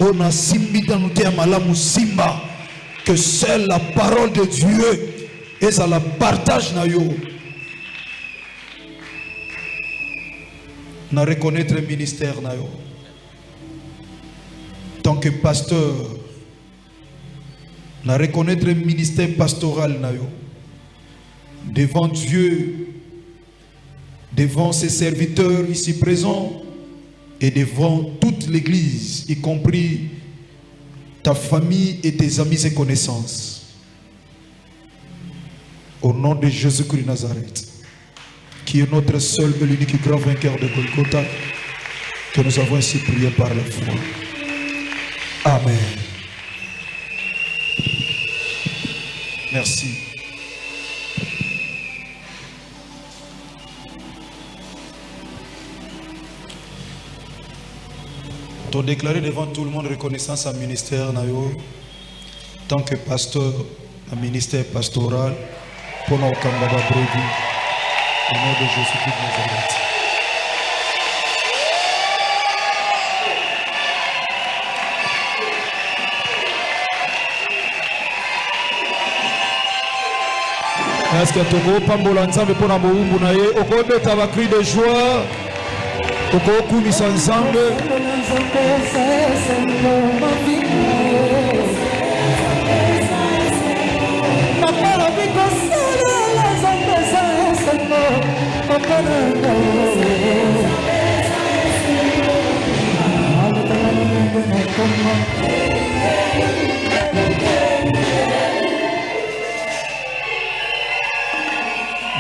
on a simbita nuté malamu simba, que seule la parole de Dieu et ça la partage na yo. Na reconnaître le ministère na yo. Tant que pasteur, na reconnaître le ministère pastoral na yo. Devant Dieu, devant ses serviteurs ici présents, et devant toute l'église, y compris ta famille et tes amis et connaissances. Au nom de Jésus-Christ de Nazareth, qui est notre seul et l'unique grand vainqueur de Golgotha, que nous avons ainsi prié par la foi. Amen. Merci. Tu as déclaré devant tout le monde reconnaissance à ministère nayo, tant que pasteur, un ministère pastoral, pour nos Kambaba Bredi, au nom de Jésus-Christ de Nazareth. Est-ce que tu as pambola nzambe pour namoumbu na ye okobe taba cri de joie okokumisa nzambe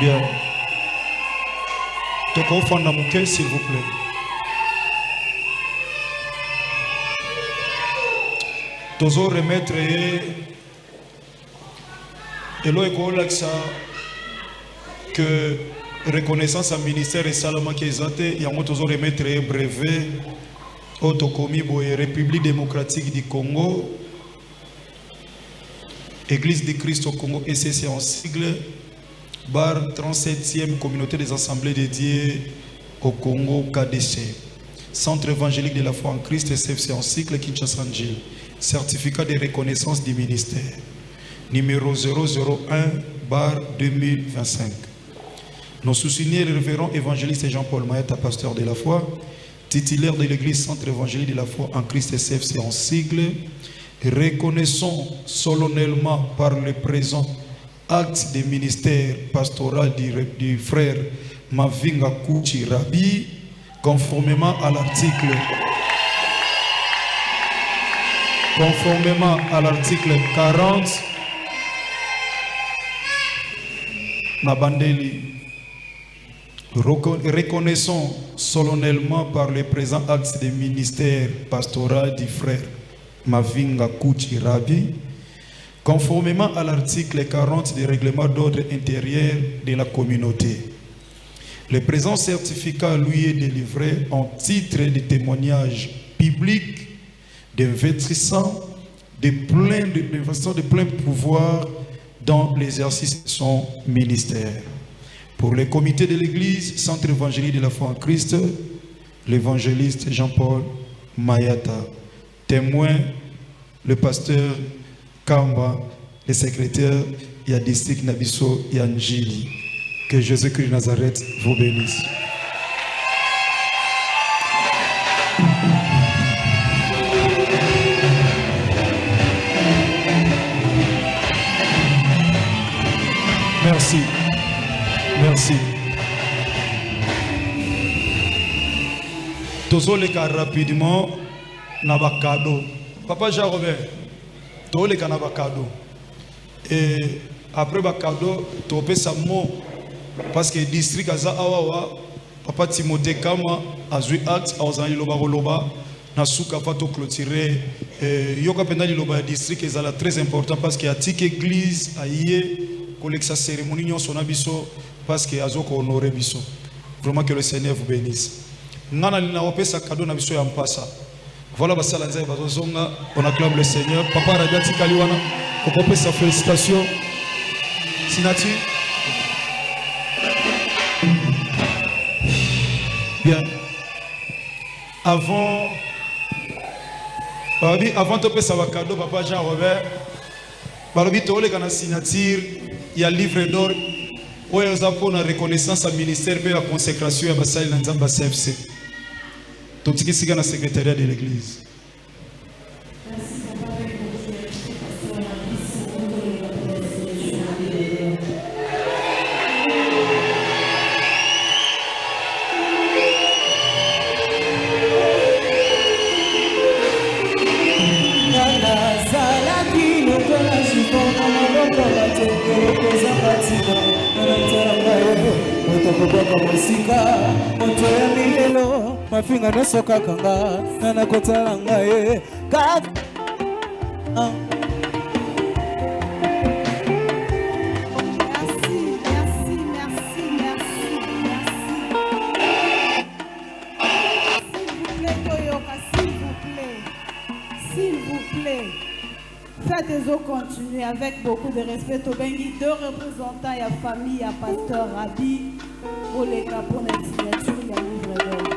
Bien. Toko fanda mouke, s'il vous plaît. Tozo remettre Elo Ekolaksa que reconnaissance à ministère et Salama Kezate, Yango Tozo remettre brevet Otokomi Boye République démocratique du Congo, Église du Christ au Congo, ECC en sigle, bar 37e communauté des assemblées dédiées au Congo KDC, Centre évangélique de la foi en Christ SFC en cycle Kinshasa Njil, certificat de reconnaissance du ministère, numéro 001/2025. Nos sous-signés, le révérend évangéliste Jean-Paul Maïta, pasteur de la foi, titulaire de l'église Centre évangélique de la foi en Christ SFC en sigle, reconnaissons solennellement par le présent acte de ministère pastoral du frère Mavinga Kouchi Rabi, conformément à l'article 40 Nabandeli. Reconnaissons solennellement par le présent acte des ministères pastoral du frère Mavinga Kouchi Rabi, conformément à l'article 40 du règlement d'ordre intérieur de la communauté. Le présent certificat lui est délivré en titre de témoignage public d'investissant de plein pouvoir dans l'exercice de son ministère. Pour le comité de l'Église, Centre évangélique de la foi en Christ, l'évangéliste Jean-Paul Mayata. Témoin, le pasteur Kamba, le secrétaire et district Nabiso Yanjili. Que Jésus-Christ de Nazareth vous bénisse. Merci. Merci. Tozoleka rapidement na bakado. Papa Jean-Robert, tozoleka na bakado. Et après bakado, topé sa mot parce que district aza awawa Papa Timothée Kama azui acte azali loba loba na suka fato clôturer yoka penda loba district ezala très important parce que atik église aye collection cérémonie nyonso na biso parce que azoko honorer biso. Vraiment que le Seigneur vous bénisse. Nana lina opesa cadeau na biso ya mpasa. Voilà basala nzai bazozonga, on acclame le Seigneur. Papa Radiati Kaliwana, on sa félicitations. Sinati. Bien. Avant de passer à cadeau, Papa Jean-Robert, Balobi Tole kana signature, il y a livre d'or. Où il y a une reconnaissance au ministère et la consécration à Bassai Nanzamba CFC. Tout ce qui est dans le secrétariat de l'église. Mafinga nasoka kanga nana kotala ngaye kak S'il vous plaît, faites-en continuer avec beaucoup de respect. Tobengi, deux représentants, il y a famille, il y a pasteur Rabi, pour les cas pour la signature, il y a livre d'or.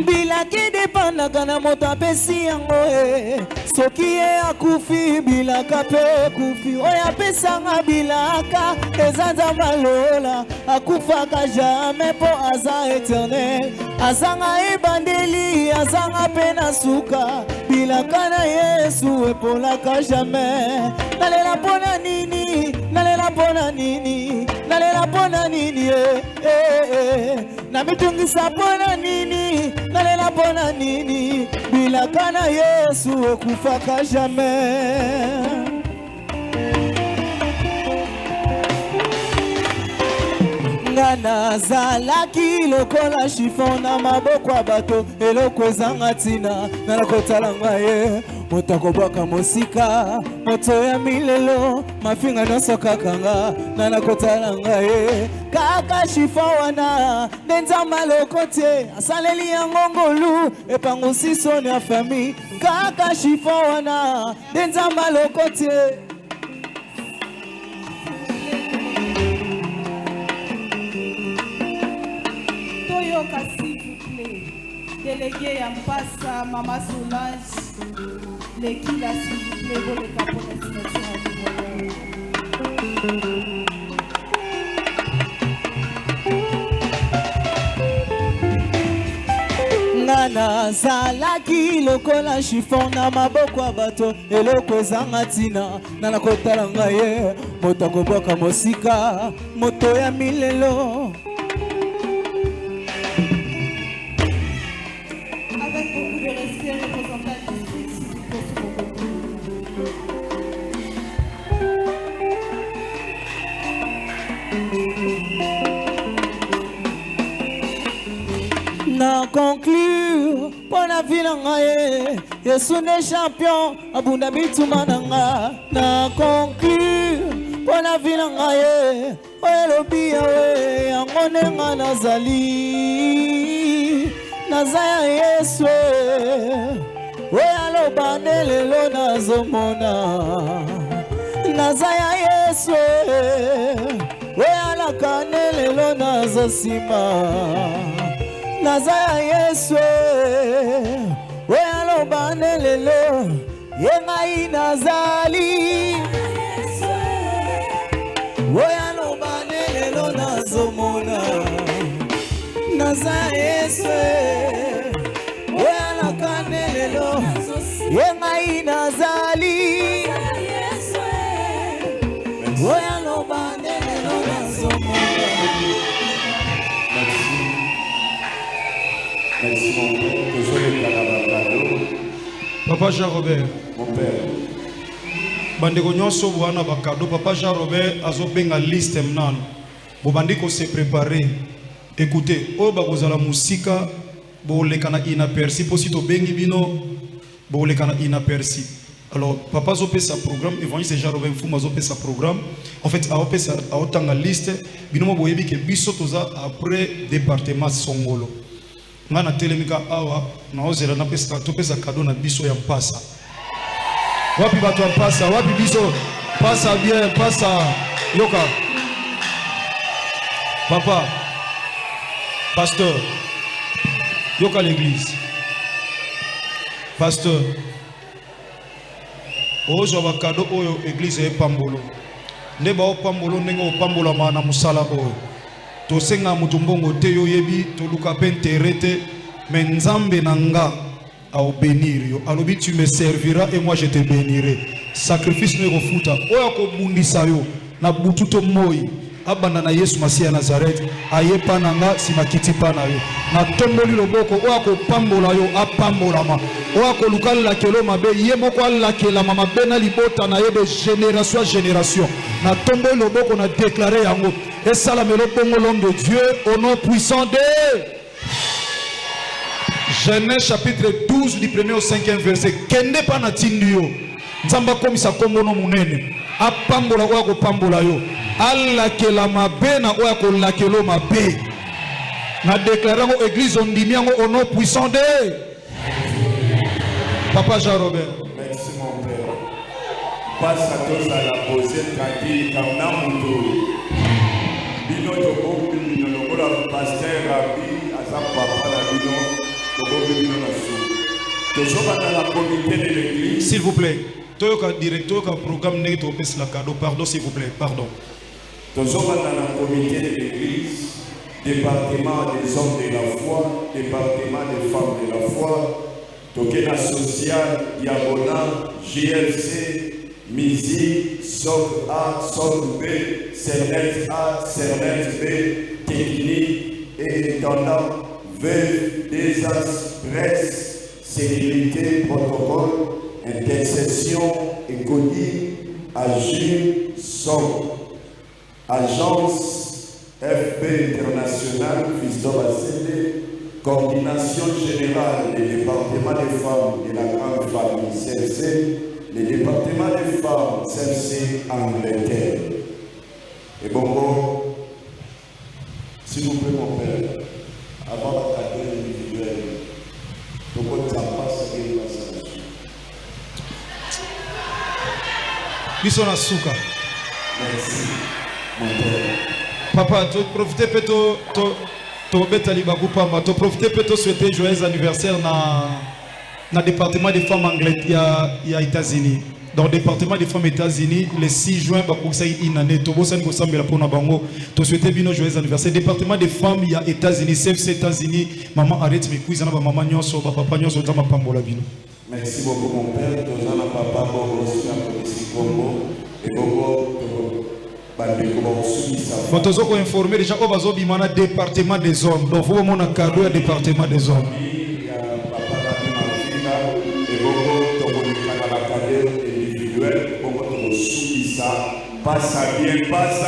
Bilaki dépendaka na moto apesi yango soki ye akufi bilaka pe kufi oyo apesanga bilaka eza nzambe alola akufaka jamais mpo aza éternel azanga ebandeli azanga mpe na suka bilaka na Yesu epolaka jamais nalela mpona nini nalela mpona nini nalela mpona nini na mitungisa mpona nini nalela mpona nini bilaka na Yesu ekufaka jamais. Ngana zalaki lokola chiffon na maboko ya bato eloko ezanga ntina na kotala ngaye moto akobwaka mosika moto ya milelo mafinga nyonso kakanga na kotala ngaye kaka chiffon wana nde nzambe aloko te asaleli yango ngolu epangusi soni ya famille kaka chiffon wana nde nzambe aloko te. S'il vous plaît, délégué Yampassa, Maman Solange, l'équipe là, s'il vous plaît, vous les capotes Ngana zalaki lokola chiffon na maboko ya bato eloko ezanga tina na kotala ngaye moto koboka mosika moto ya milelo. Avec beaucoup de respect, représentant du district, s'il vous plaît, sur mon côté. Na conclure pour la ville ngaye Yesu ne champion abunda bituma nanga. Na conclure pour la ville ngaye oyelobi yawe yango nga nazali nazaya Yesu oyaloba nde lelo nazomona nazaya Yesu oyalaka nde lelo nazosima nazaya Yesu oyaloba nde lelo yengai nazali oyaloba nde lelo nazomona nazaya Yesu oyalaka nde lelo yengai nazali oyaloba nde lelo nazomona. Merci mon père, que je le Papa Jean Robert. Mon père. Bandeko nyonso bwana bakado Papa Jean Robert azobenga liste mnano. Bobandiko se préparer. Écoutez, o bakozala musika bolekana inaperçu posito bengi bino bolekana inaperçu. Alors papa zopé sa programme évangéliste Jean Robert Fuma zopé sa programme. En fait a opé sa otanga liste bino mo boyebi ke biso toza après département Songolo. Ngana telemika awa na ozela na pesa topesa cadeau na biso ya mpasa. Wapi bato ya mpasa, wapi biso pasa bien, pasa yoka. Papa, pasteur, yoka l'église. Pasteur, ozo ba cadeau oyo église e pambolo. Ndeba o pambolo ndenge o pambola mana musala oyo. Tosenga mutumbongo te yo yebi toluka penterete mais nzambe nanga a bénir yo alobi tu me serviras et moi je te bénirai sacrifice ne refuta oya ko bundisa yo na bututo moi abanda na Yesu Masiya Nazareth ayepa nanga simakiti pa na yo na tomboli loboko oya ko pambola yo apambolama oya ko lukala kelo mabe ye moko ala kela mama bena libota na ye de génération à génération na tomboli loboko na déclarer yango. Et ça la mélodie l'homme de Dieu au nom puissant de Genèse chapitre 12 du 1er au 5e verset. Kende pa na tindio. Nzamba komisa kombo no munene. Apambola oya ko pambola yo. Alla ke la mabe na oya ko la kelo mabe. Na déclarant aux églises ondimiango au nom puissant de Papa Jean Robert. Merci mon père. Passe à tous à la posée tranquille comme Namuto. Bino toko bino lokola pasteur Rabbi asa papa la bino toko bino na sou. Toujours dans la comité de l'église. S'il vous plaît. Toyoka directeur ka programme ne to pes la cadeau pardon s'il vous plaît pardon. Toujours dans la comité de l'église, département des hommes de la foi, département des femmes de la foi, Tokena social, Diabona, JLC, Musique, Soc A, Soc B, Cernet A, Cernet B, technique et étendant, veuve, désastre, presse, sécurité, protocole, intercession, économie, agir, Soc, agence FB International, Fiston Bassédé, coordination générale des départements des femmes de la grande famille CFC, les départements des femmes CFC Angleterre. Et bon, s'il vous plaît mon père, avant la cadeau individuelle, pourquoi tu n'as pas ce qu'il va s'agir? Bisona Souka. Merci mon père. Papa, tu profitez peut-être to betali bakupamba to profiter peut souhaiter joyeux anniversaire na département des femmes anglaises ya États-Unis. dans le département des femmes États-Unis, le 6 juin, il y a une année, tout le monde a souhaité bien joyeux anniversaire. Département des femmes, il y a États-Unis, CFC États-Unis, maman arrête mes couilles, maman nyonso, papa nyonso, dans ma pambola bino. Merci beaucoup mon père, tous en papa, bon, aussi un petit combo, et bon, quand on a informé déjà au bazo bimana département des hommes, donc vous mon cadeau au département des hommes. Passe bien, passe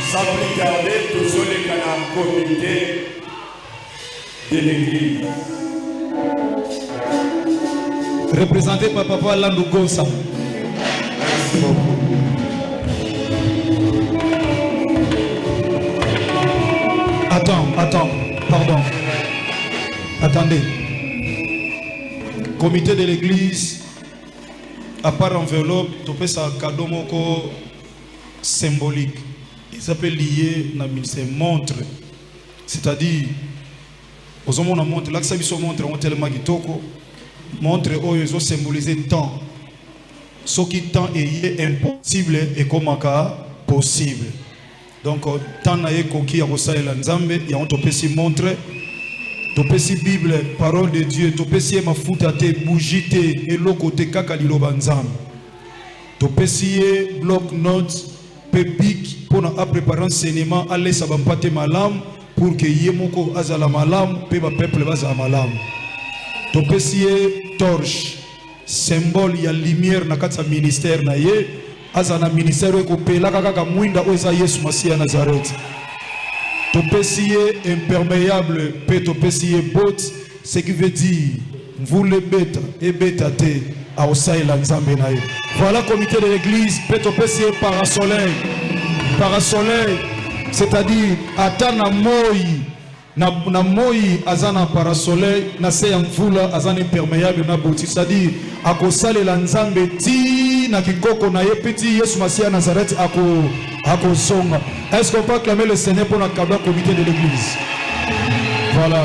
sans plus tarder, tous les canaux comité de l'église. Représenté par Papa Landou Gonsa. Merci beaucoup. Attends, pardon. Attendez. Comité de l'église, à part enveloppe, tu peux ça cadeau moko symbolique. Il s'appelle lié na c'est montre. C'est-à-dire, aux hommes on a montre, là que ça biso montre, on tellement kitoko. Montre où ils ont symbolisé temps. Ce qui temps est impossible et comme possible. Donc, tant na koki ya kosa la nzambe, ya on topé si montre. Topé si Bible, parole de Dieu, topé si mafuta te bougie te et l'autre côté kaka liloba nzambe. Topé si bloc notes pépic pour na préparer enseignement aller sabampate malam pour que yemoko azala malam pe ba peuple bazala malam. Topé si torche symbole ya lumière na kati ministère na ye azana ministère ko pela kaka mwinda oza Yesu Masia Nazareth. Topesier imperméable, pe topesier bot, ce qui veut dire vous le bêta et bêtate à Osaï Lanzambe nae. Voilà comité de l'église, pe topesier parasoleil, c'est-à-dire atana moi na moi azana parasoleil na se mvula azana imperméable na boti, c'est-à-dire akosale Lanzambe ti na kikoko na ye petit Yesu Masia Nazareth ako songa. Est-ce qu'on peut acclamer le Seigneur pour un cadeau comité de l'église? Voilà,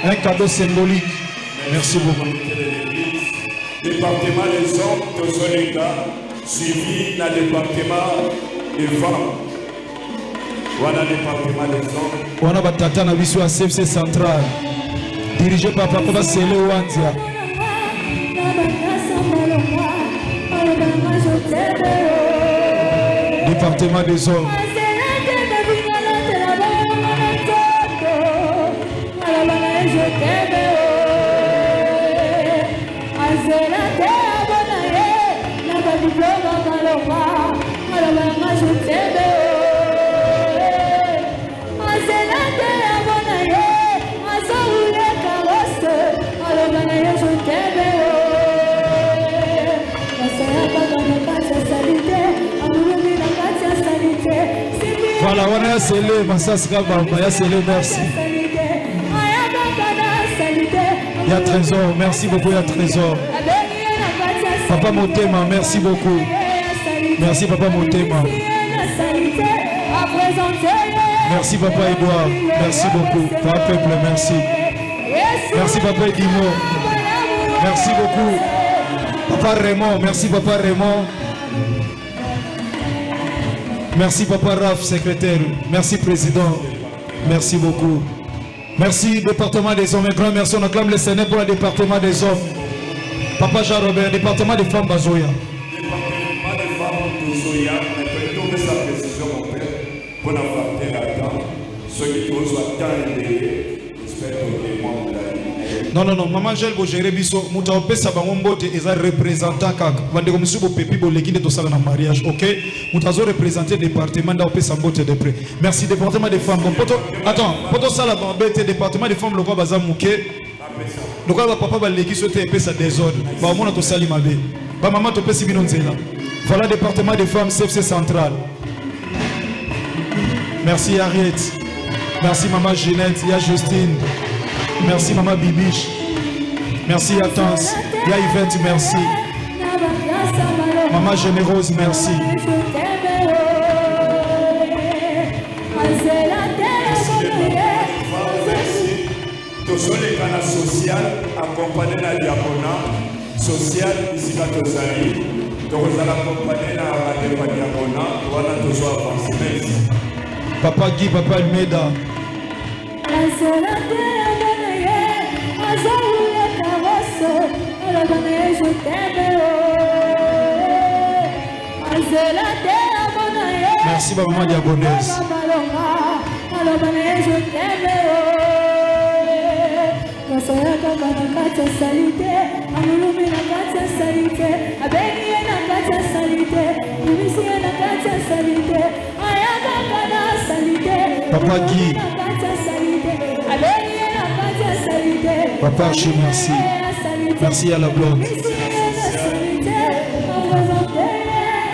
un cadeau symbolique. Merci beaucoup. Département des hommes, tous les gars, suivi dans le département des femmes. Voilà le département des hommes. On a batata na biso à CFC Central, dirigé par Papa Sele Wanzia. Département des hommes. Voilà, on a scellé, Massas Kaba, on a scellé, merci. Il y a Trésor, merci beaucoup, il y a Trésor. Papa Motema, merci beaucoup. Merci Papa Motema. Merci Papa Edouard, merci beaucoup. Papa Peuple, merci. Merci Papa Edimo. Merci beaucoup. Papa Raymond, merci Papa Raymond. Merci Papa Raph, secrétaire. Merci Président. Merci beaucoup. Merci département des hommes. Un grand merci. On acclame le Seigneur pour le département des hommes. Papa Jean-Robert, département des femmes Bazoya. Département des femmes Bazoya, mais plutôt sa précision, mon père, pour la faire attendre. Ceux qui osent attendre et j'espère que les membres de la vie. Non, maman Gel Bogéré Bisso, Mouta Opesa Bangombote est un représentant kak. Bandeko Msubo Pepi Bolekine de Sala mariage, ok? Moutazo représenter département d'Opesa Mbote de près. Merci, département des femmes. Bon, poto, attends, poto Sala Bambete, département des femmes, le roi Bazam Mouké. Le roi Papa Baleki souhaite Epesa désordre. Bah, mon to Sali Mabé. Bah, maman Topé Sibinonzela. Voilà, département des femmes, CFC Central. Merci Harriet. Merci maman Ginette, Y'a Justine. Merci Maman Bibiche. Merci Atens. Y'a Yvette, merci. Maman Généreuse, merci. Tous les canaux sociaux accompagnés la diaconat, social ici à Tozali. Donc vous allez accompagner la radio Diamona. Voilà tout ça avancé. Papa Guy, Papa Almeida. Merci maman diabonaise. Papa Guy. Papa Archie, merci. Merci à la blonde.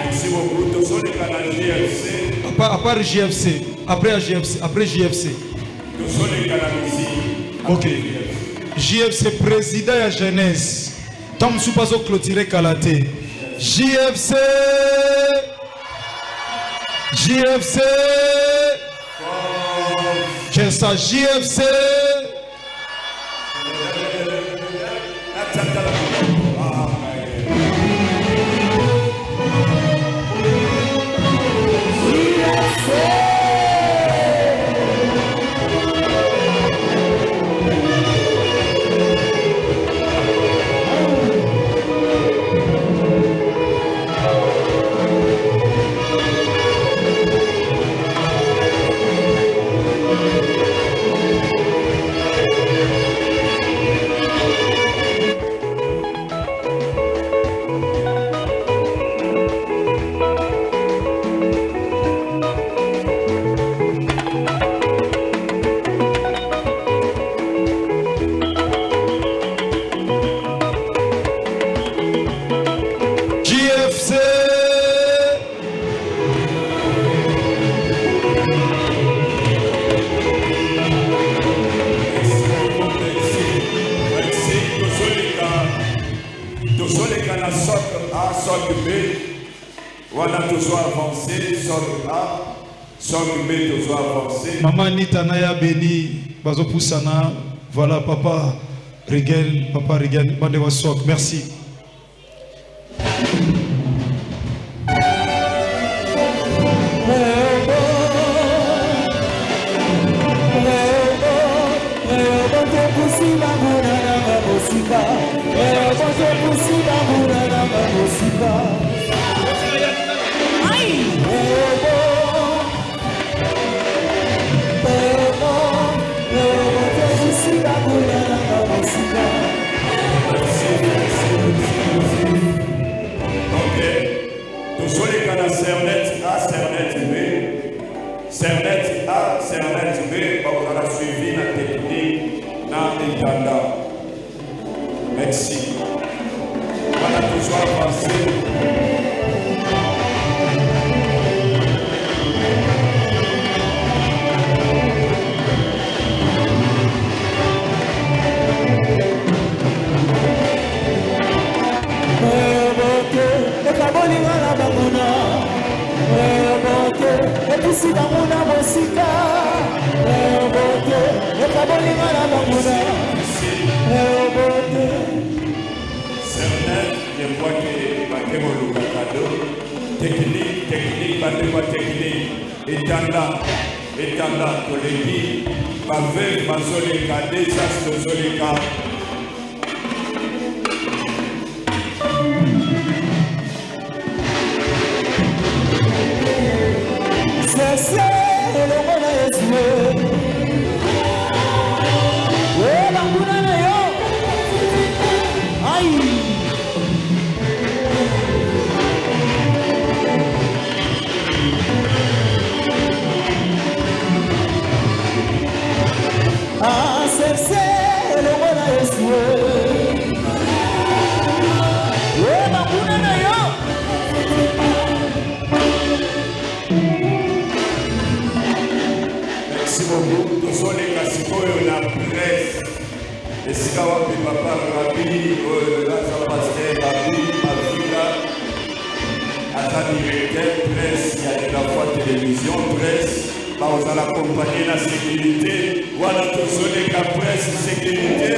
Merci beaucoup. À part GFC. Après GFC. Après GFC. Ok. JFC président de la jeunesse. Tant que je pas clôturer Kalaté. JFC. JFC. Quel ça JFC. Maman Nita Naya Beni, Bazo Poussana, voilà Papa Rigel, Bandewa Sok, merci. Cernet A, Cernet B, on a suivi la technique dans les Tanda. Merci. Voilà, toujours avancé. Technique, étanda, collègue, pavé, mazoleka, désastre, zoleka. C'est le monde est joué. Oh, la boudana yo. Aïe. Ah, c'est le monde est joué. Oh, la boudana yo. Merci beaucoup. Nous sommes les Cassicoyo, la presse. Les Sikawa, les Papa, Rabi, la Pasteur, Rabi, Mavila, Ata directeur, presse, il y a de la fois télévision, presse. Vous allez accompagner la sécurité. Voilà, tous les presse, sécurité.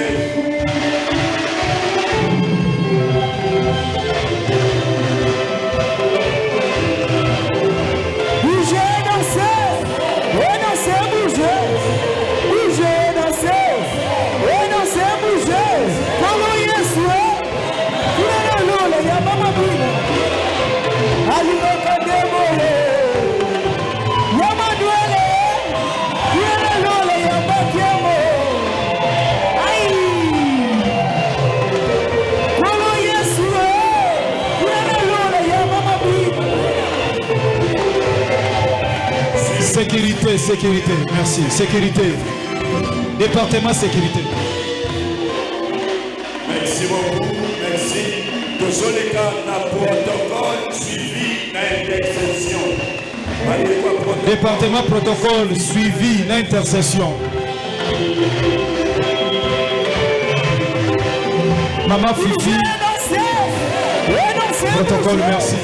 Sécurité, sécurité. Merci. Sécurité. Département sécurité. Merci beaucoup. Merci. Tous les cas, la protocole suivi d'intercession. Département protocole suivi d'intercession. Maman Fifi. Protocole, merci.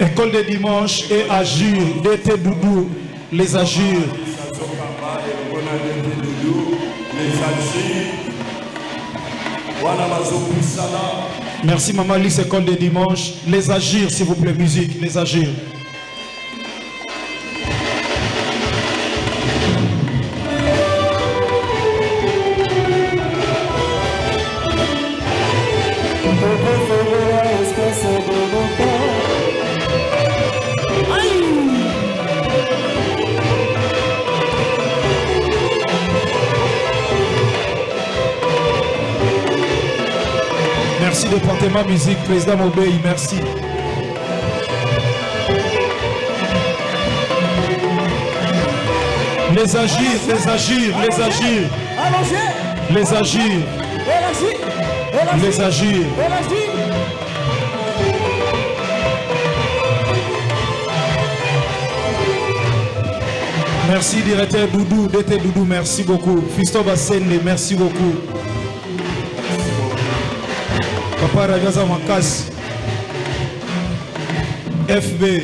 École de dimanche et Agir, d'été doudou, les Agir. Merci Maman Lise, école de dimanche, les Agir s'il vous plaît, musique, les Agir. Merci département musique, président Mobey, merci. Les Agir, les Agir, les Agir. Les Agir. Les Agir. Merci directeur Doudou, DT Doudou, merci beaucoup. Fiston Bassende, merci beaucoup. Papa Ragaza Makas. FB.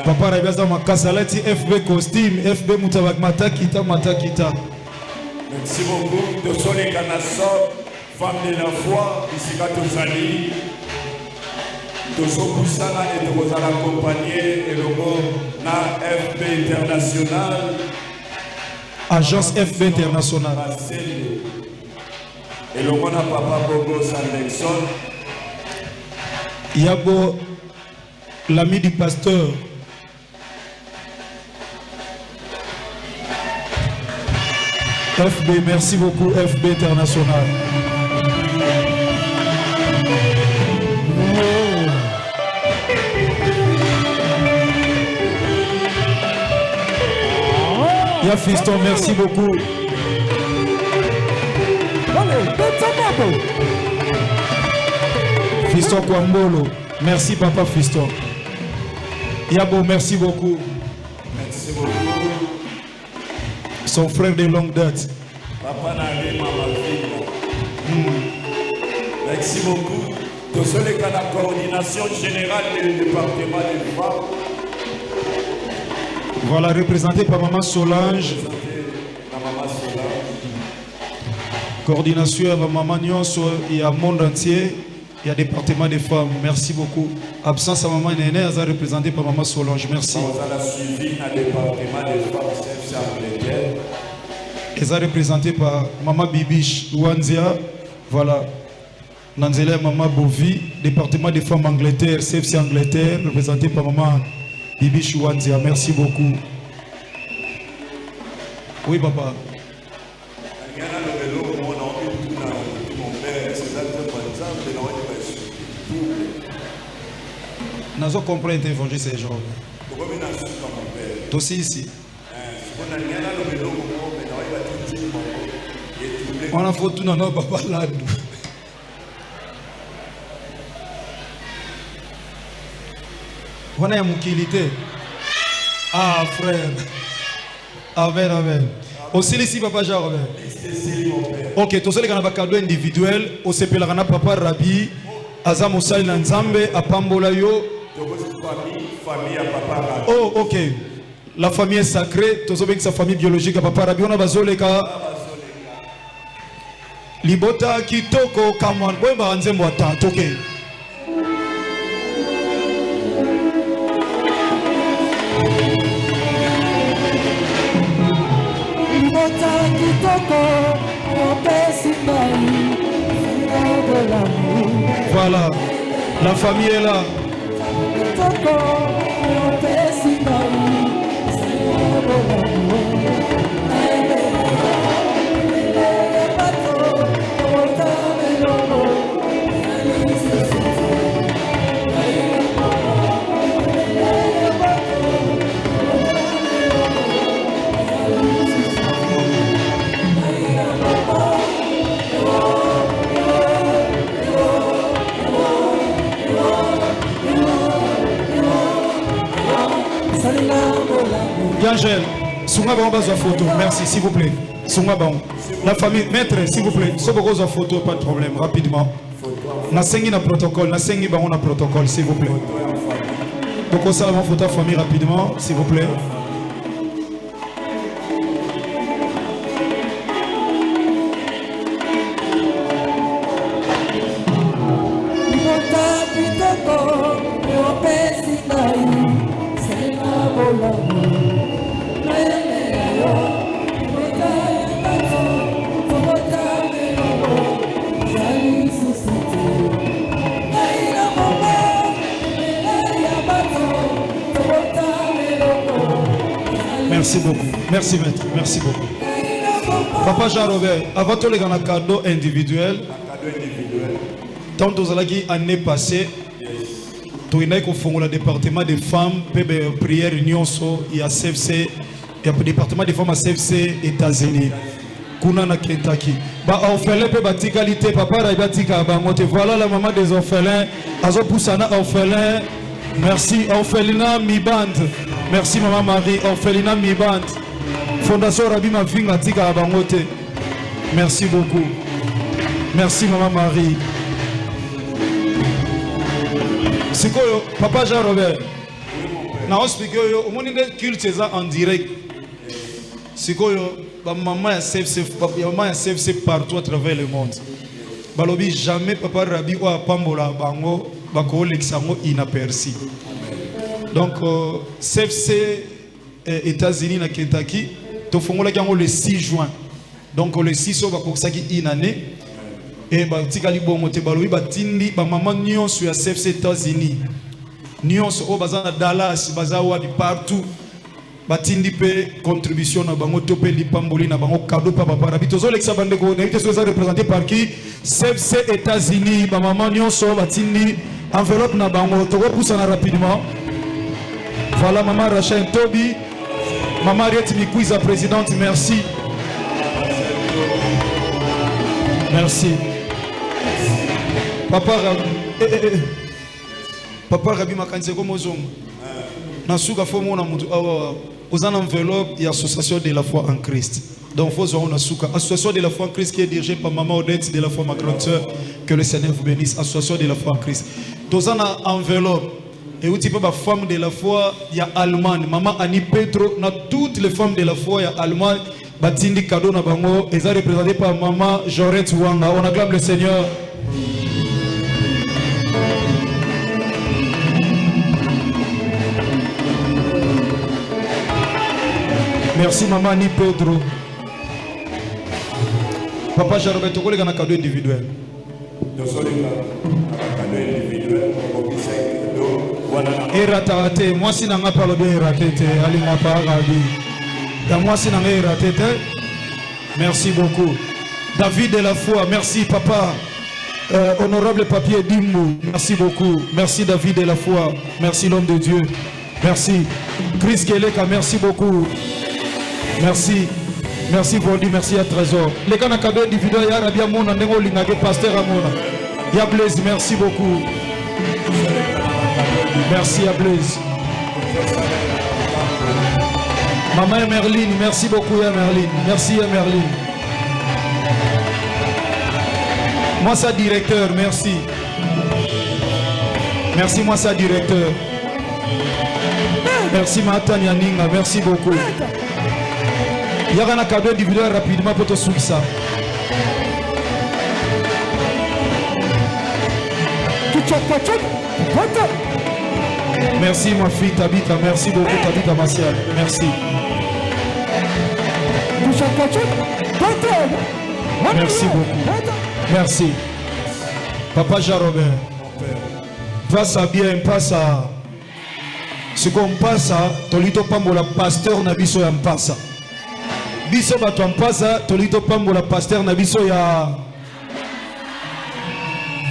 Papa Ragaza Makas, Alati FB costume, FB Moutabak Matakita. Merci beaucoup. De son écanasson, femme de la foi, ici Katozali. De son poussana et de vous accompagner et le mot na FB International. Agence FB International. Et le mot na Papa Bobo Sandexon. Yabo, l'ami du pasteur. FB, merci beaucoup, FB International. Ya Fiston, merci beaucoup. Fiston Kwambolo, merci papa Fiston. Yabo, merci beaucoup. Merci beaucoup. Son frère de longue date. Papa Nari, maman fille. Merci beaucoup. Tous ceux qui ont la coordination générale du département des femmes. Voilà, représenté par Maman Solange. Coordination avec Maman Nyonso, il y a le monde entier, il y a le département des femmes. Merci beaucoup. Absence à Maman Néné, elle a représenté par Maman Solange. Merci. On a suivi le département des femmes, elle a représenté par Maman Bibiche Wanzia. Voilà. Nanzela Maman Bovi, département des femmes Angleterre, CFC Angleterre, représenté par Maman Bibi Chouanzia, merci beaucoup. Oui, papa. Nous avons compris l'intervention ces gens. Toi aussi ici. On a fait tout dans notre papa là. On a une utilité. Ah, frère. Amen, amen. Aussi, ici, papa, Jean. Ok, tous ceux qui ont un cadeau individuel, au CP, la papa Rabi, Azam Osal Nanzambe, à Pambola yo. Oh, ok. La famille est sacrée, tous ceux qui ont sa famille biologique, à papa Rabi, on a bazoleka. Libota kitoko kamwan, boy ba anzembo ata, ok. Voilà, la famille est là. Angèle, Sunga Baon base photo, merci s'il vous plaît. Sunga Baon. La famille, maître, s'il vous plaît. Si vous avez photo, pas de problème, rapidement. Nasengi na protocole, Nasengi Baon na protocole, s'il vous plaît. Donc on s'en va photo famille rapidement, s'il vous plaît. Merci beaucoup. Merci maître. Merci beaucoup. Papa Jean-Robert, avant tout les gars, cadeau individuel. Tant que l'année année passée, tu as fait le département des femmes, prière union, il y a CFC, il y a le département des femmes à CFC États-Unis. Kuna na Kentucky. Ba orphelin pe batikalité papa rabatika ba mote voilà la maman des orphelins azo poussana orphelin. Merci orphelinat Miband. Merci maman Marie orphelinat Miband. Fondation Rabbi Mavinga tika ba mote. Merci beaucoup. Merci maman Marie. Sikoyo papa Jean-Robert. Na expliquer yo au monde culte ça en direct. Sikoyo maman a CFC partout à travers le monde. Balobi jamais papa Rabbi ou a pambola bango bako l'examo inaperçu. Donc CFC États-Unis na Kentucky to fongola kango le 6 juin. Donc le 6 au bako saki inane et ba tikali bongo te balobi batindi ba maman nyon sur CFC États-Unis. Nyon au bazana Dallas bazawa partout. Batindi pe contribution na bango topé li pamboli na bango cadeau papa Rabbi tozo lexa bandeko n'était soit représenté par qui CFC États-Unis ba maman nyonso batindi enveloppe na bango toko poussa na rapidement. Voilà maman Rachel Tobi, maman Riet Mikouiza présidente, merci. Merci. Papa Rabbi Papa Rabbi makanze ko mozongo. Nasuka fomo na mutu awa aux enveloppes et association de la foi en Christ. Donc faut avoir une association de la foi en Christ qui est dirigée par maman Odette de la foi ma grande sœur. Que le Seigneur vous bénisse. Association de la foi en Christ. Dans une enveloppe et où tu peux femme de la foi il y a Allemagne. Maman Annie Pedro na toutes les femmes de la foi il y a Allemagne. Batindi cadeau na bango et ça représenté par maman Jorette Wanga. On acclame le Seigneur. Merci maman Ni Pedro. Papa Jean-Robert, tu as un cadeau individuel. Eratate, moi si n'anga pas le bien eratate, allez n'a pas ravi. Moi si n'anga eratate. Merci beaucoup. David de la foi, merci papa. Honorable papier Dimou, merci beaucoup. Merci David de la foi, merci l'homme de Dieu. Merci. Chris Keleka, merci beaucoup. Merci. Merci Vondi, merci à Trésor. Les gars, cadeau individuel, il y a Rabia Mona, Nengo Lingage, Pasteur Amona. Il y a Blaise, merci beaucoup. Merci à Blaise. Maman Merline, merci beaucoup à Merline. Merci à Merline. Moi, ça directeur, merci. Merci, moi, ça directeur. Merci Matania Ninga, merci beaucoup. Il y a un cadeau individuel rapidement pour te soulever ça. Merci ma fille Tabita, merci beaucoup Tabita Martial, merci. Merci beaucoup. Merci. Papa Jean-Robert. Passe à bien, passe à. Ce qu'on passe à, Tolito Pambola, pasteur Nabiso ya Mpasa. Biso bato Mpasa, Tolito Pambola, pasteur Nabiso ya.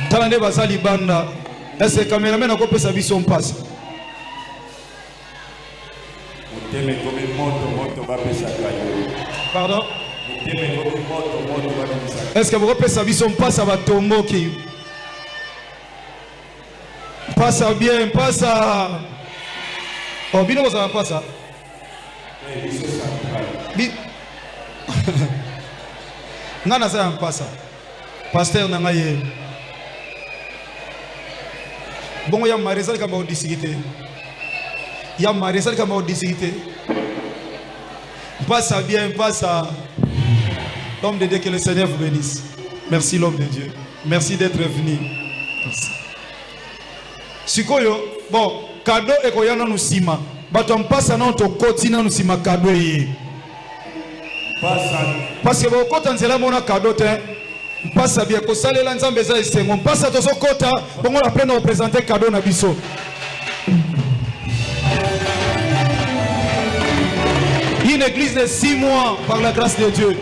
Talande Basali Banda. Est-ce que le caméraman a coupé sa biso Mpasa? Pardon? Est-ce que vous reprenez sa vision passe à Batombo qui passe à bien, passe à. Oh, bien, ça va pas ça. Nana, ça va pas ça. Pasteur Nangaye. Bon, il y a Marisal qui a discuté. Il y a Marisal qui a discuté. Passe à bien, passe à. L'homme de Dieu, que le Seigneur vous bénisse. Merci l'homme de Dieu. Merci d'être venu. Merci. Sikoyo, bon, cadeau et koyana nous sima. Bato passe à notre quotidien nous sima cadeau y. Parce que beaucoup quand c'est là mon cadeau t'es. Passe à bien que ça les lanzam beza et on passe à ton quota. Bon on apprend à représenter cadeau na biso. Une église de 6 mois par la grâce de Dieu.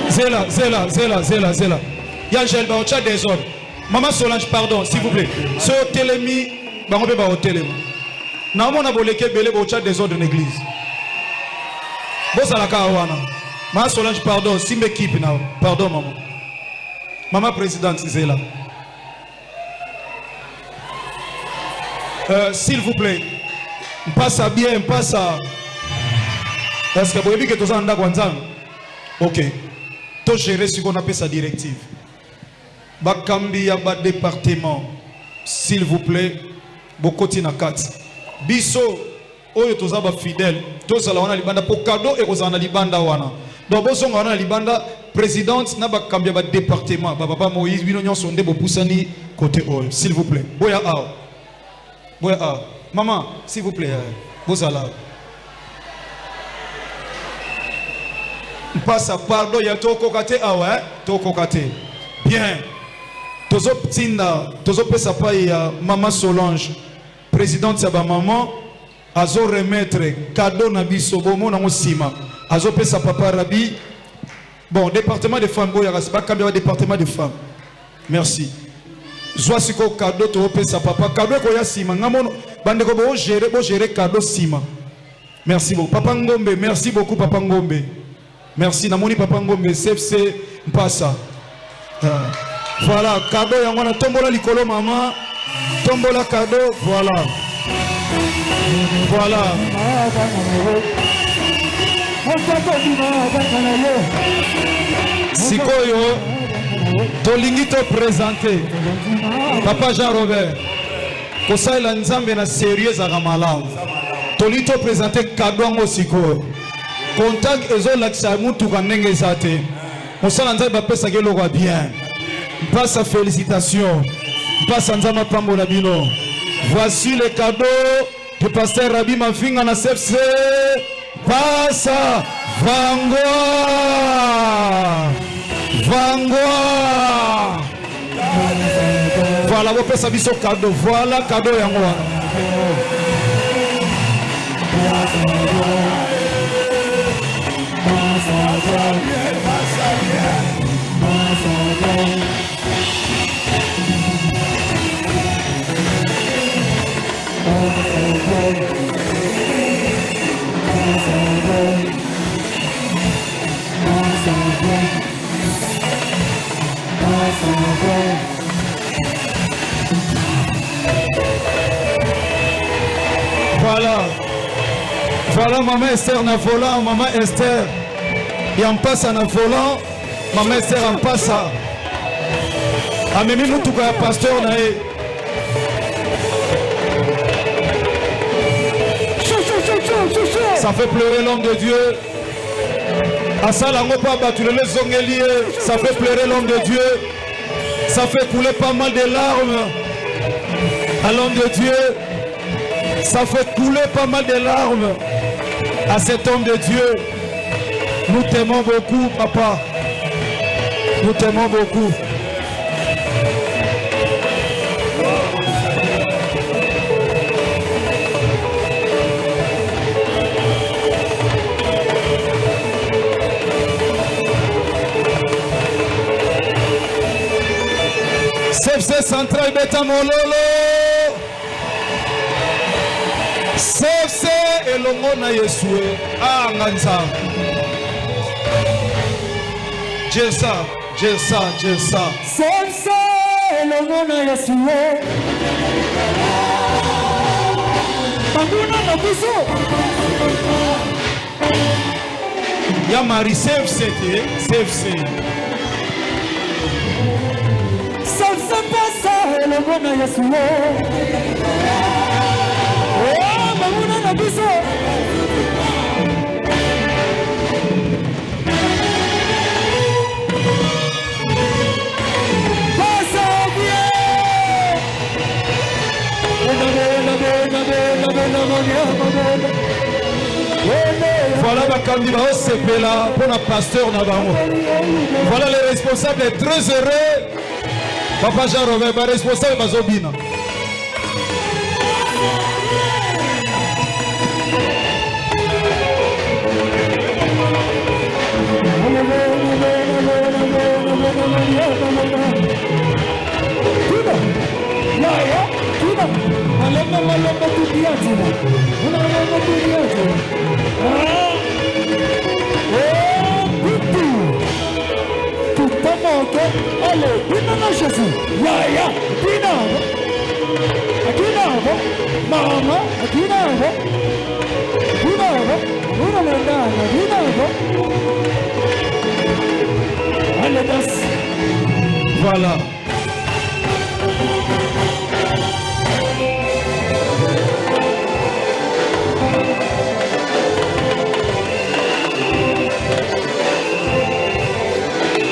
Zéla. Yangel ba ocha désordre. Maman Solange, pardon, s'il vous plaît. Ce télémi, ba on peut ba télémi. Na mona boleke belé ba ocha désordre dans l'église. Bosala ka wana. Maman Solange, pardon, si m'équipe na. Pardon maman. Maman présidente Zéla. S'il vous plaît, passe à bien, passe à. Est-ce que vous avez vu que tout ça en a. Ok. Tout gérer ce qu'on appelle sa directive. Bakambi ya ba département. S'il vous plaît, bokoti na kati. Biso, oyo toza ba fidèle. Tous ala wana libanda pour cadeau et kozana libanda wana. Donc boso wana libanda présidente na bakambi ya ba département. Papa Moïse bino nyonso nde bopusani côté oyo. S'il vous plaît. Boya a. Boya a. Maman, s'il vous plaît. Bosala. Passe à pardon, il y a tout kokate ah ouais, tout kokate. Bien. Tozo ptina, tozo pesa pa ya maman Solange, présidente sa ba maman, azo remettre cadeau na biso bomo na mosima. Azo pesa papa Rabi. Bon, département de femmes boya rasba kambia département de femmes. Merci. Zwa siko cadeau to pesa papa cadeau ko ya sima ngamono bande ko bo gérer cadeau sima. Merci beaucoup papa Ngombe, merci beaucoup papa Ngombe. Merci Namoni Papa Ngombe CFC Mpasa. Voilà, cadeau yangwana tombola likolo maman. Tombola cadeau, voilà. Voilà. Sikoyo tolingi to présenter Papa Jean-Robert. Kosa ila nzambe na sérieux akamala. Tolito présenter cadeau ngo sikoyo. Contact ezo laksa mutu kanenge zate. Mosala nzambe bapesa ke loko bien. Passe à félicitations. Passe à nzama pambola bino. Voici le cadeau de pasteur Rabi Mafinga na CFC. Passe à Vangoa. Voilà, vous pesa biso cadeau. Voilà cadeau yango. Voilà maman Esther na volant, maman Esther y en passe na volant, maman Esther en passe. Amemi nous tout cas pasteur na e. Ça fait pleurer l'homme de Dieu. Asalango pa batule les zongelier, ça fait pleurer l'homme de Dieu. Ça fait couler pas mal de larmes. à l'homme de Dieu. Ça fait couler pas mal de larmes à cet homme de Dieu. Nous t'aimons beaucoup, papa. Nous t'aimons beaucoup. CFC Central Beta Mololo. CFC elongo na Yesue. Ah nganza. Jesa. CFC elongo na Yesue. Panguna na biso. Ya mari CFC te, CFC. CFC pasa elongo na Yesue. Oh, panguna na biso. Voilà ma candidat au CPLA pour la pasteur Navarro. Voilà les responsables très heureux. Papa Jean-Robert, ma responsable Bazobina. Malomba tudiatina. Malomba tudiatina. Bitu. Tutamoko. Allez, bina na Jésus. Ya, bina. Akina, mama, akina. Bina, una mandana, bina. Allez, das. Voilà.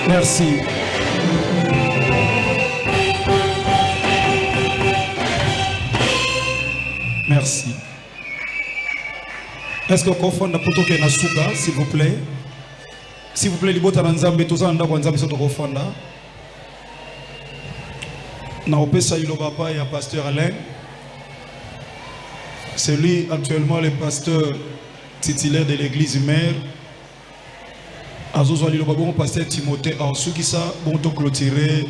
Merci. Merci. Est-ce que vous confondez pour que na suga, s'il vous plaît? S'il vous plaît, libota na nzambe toza nda kwa nzambe soto konfonda. Na opesa ilo papa et pasteur Alain. C'est lui actuellement le pasteur titulaire de l'église mère. Azozo alilo bon pasteur Timothée en ce qui ça bon to clôturer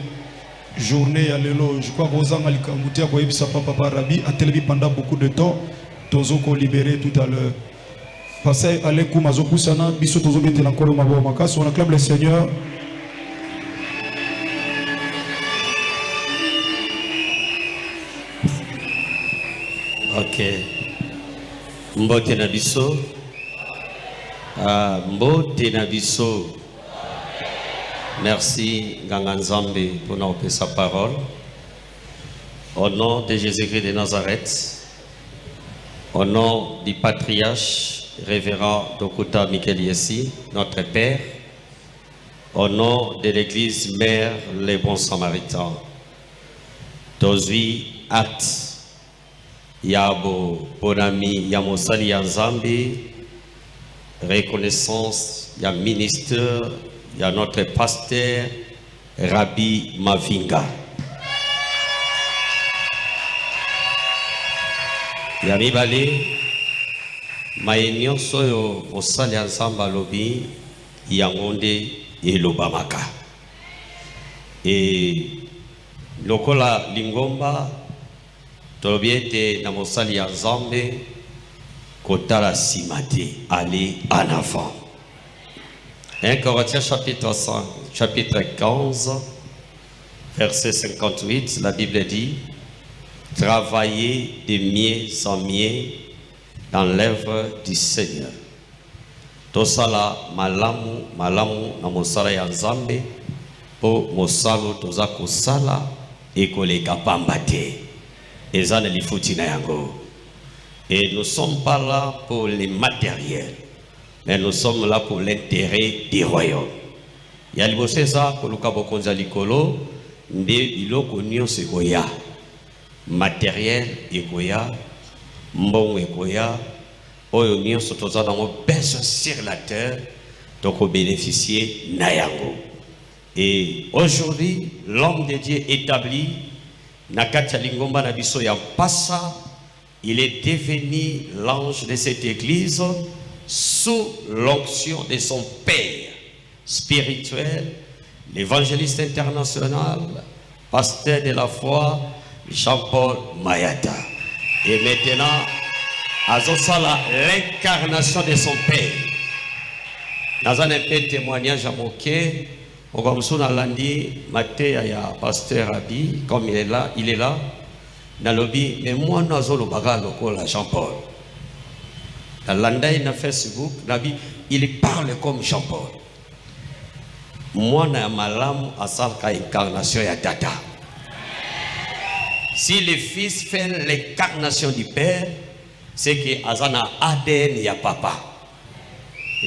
journée à l'élo. Je crois que vous en allez camouter pour yebisa papa Rabi a télé pendant beaucoup de temps. Tozo ko libéré tout à l'heure. Pasteur Alain Koumazo Kusana biso tozo bete na kolo mabo makaso on acclame le Seigneur. Ok. Mbote na biso. Mbote na biso. Merci Nganga Nzambe pour nous offrir sa parole. Au nom de Jésus-Christ de Nazareth, au nom du patriarche révérend Dokuta Michael Yessi, notre Père, au nom de l'église mère les bons samaritains, Tozui acte Yabo Bonami Yamosali Yanzambi, reconnaissance ya ministre, ya notre pasteur Rabbi Mavinga. Ya mibale maenyo soyo osali Nzamba lobi yangonde elobamaka. Et lokola lingomba tolobiete na mosali ya Nzambe kotala simate aller en avant. 1 Corinthiens chapitre 15 verset 58, la Bible dit: travaillez de mieux en mieux dans l'œuvre du Seigneur. Tosala malamu na mosala ya Nzambe po mosalo toza kosala ekoleka pamba te. Eza na lifuti na yango. Et nous ne sommes pas là pour les matériels, mais nous sommes là pour l'intérêt du royaume. Yaliboseza koluka bokonza likolo nde biloko nyonso koya. matériel ekoya, mbongo ekoya, oyo nyonso toza nango besoin sur la terre, donc bénéficier na yango. Et aujourd'hui, l'homme de Dieu établi, Nakati Lingomba Nabiso Yampasa, il est devenu l'ange de cette église sous l'onction de son père spirituel, l'évangéliste international, pasteur de la foi, Jean-Paul Mayata. Et maintenant, Azosala, l'incarnation de son père. Dans un peu témoignage à Moké, Ogamsuna Landi, Matéa ya pasteur Abi, comme il est là, dans le lobby, mais moi, Nazolo Baga, le Jean-Paul. Dans l'Andaï, na Facebook, il parle comme Jean-Paul. Moi, na malam asalka incarnation ya tata. Si le fils fait l'incarnation du père, c'est que azana ADN ya papa.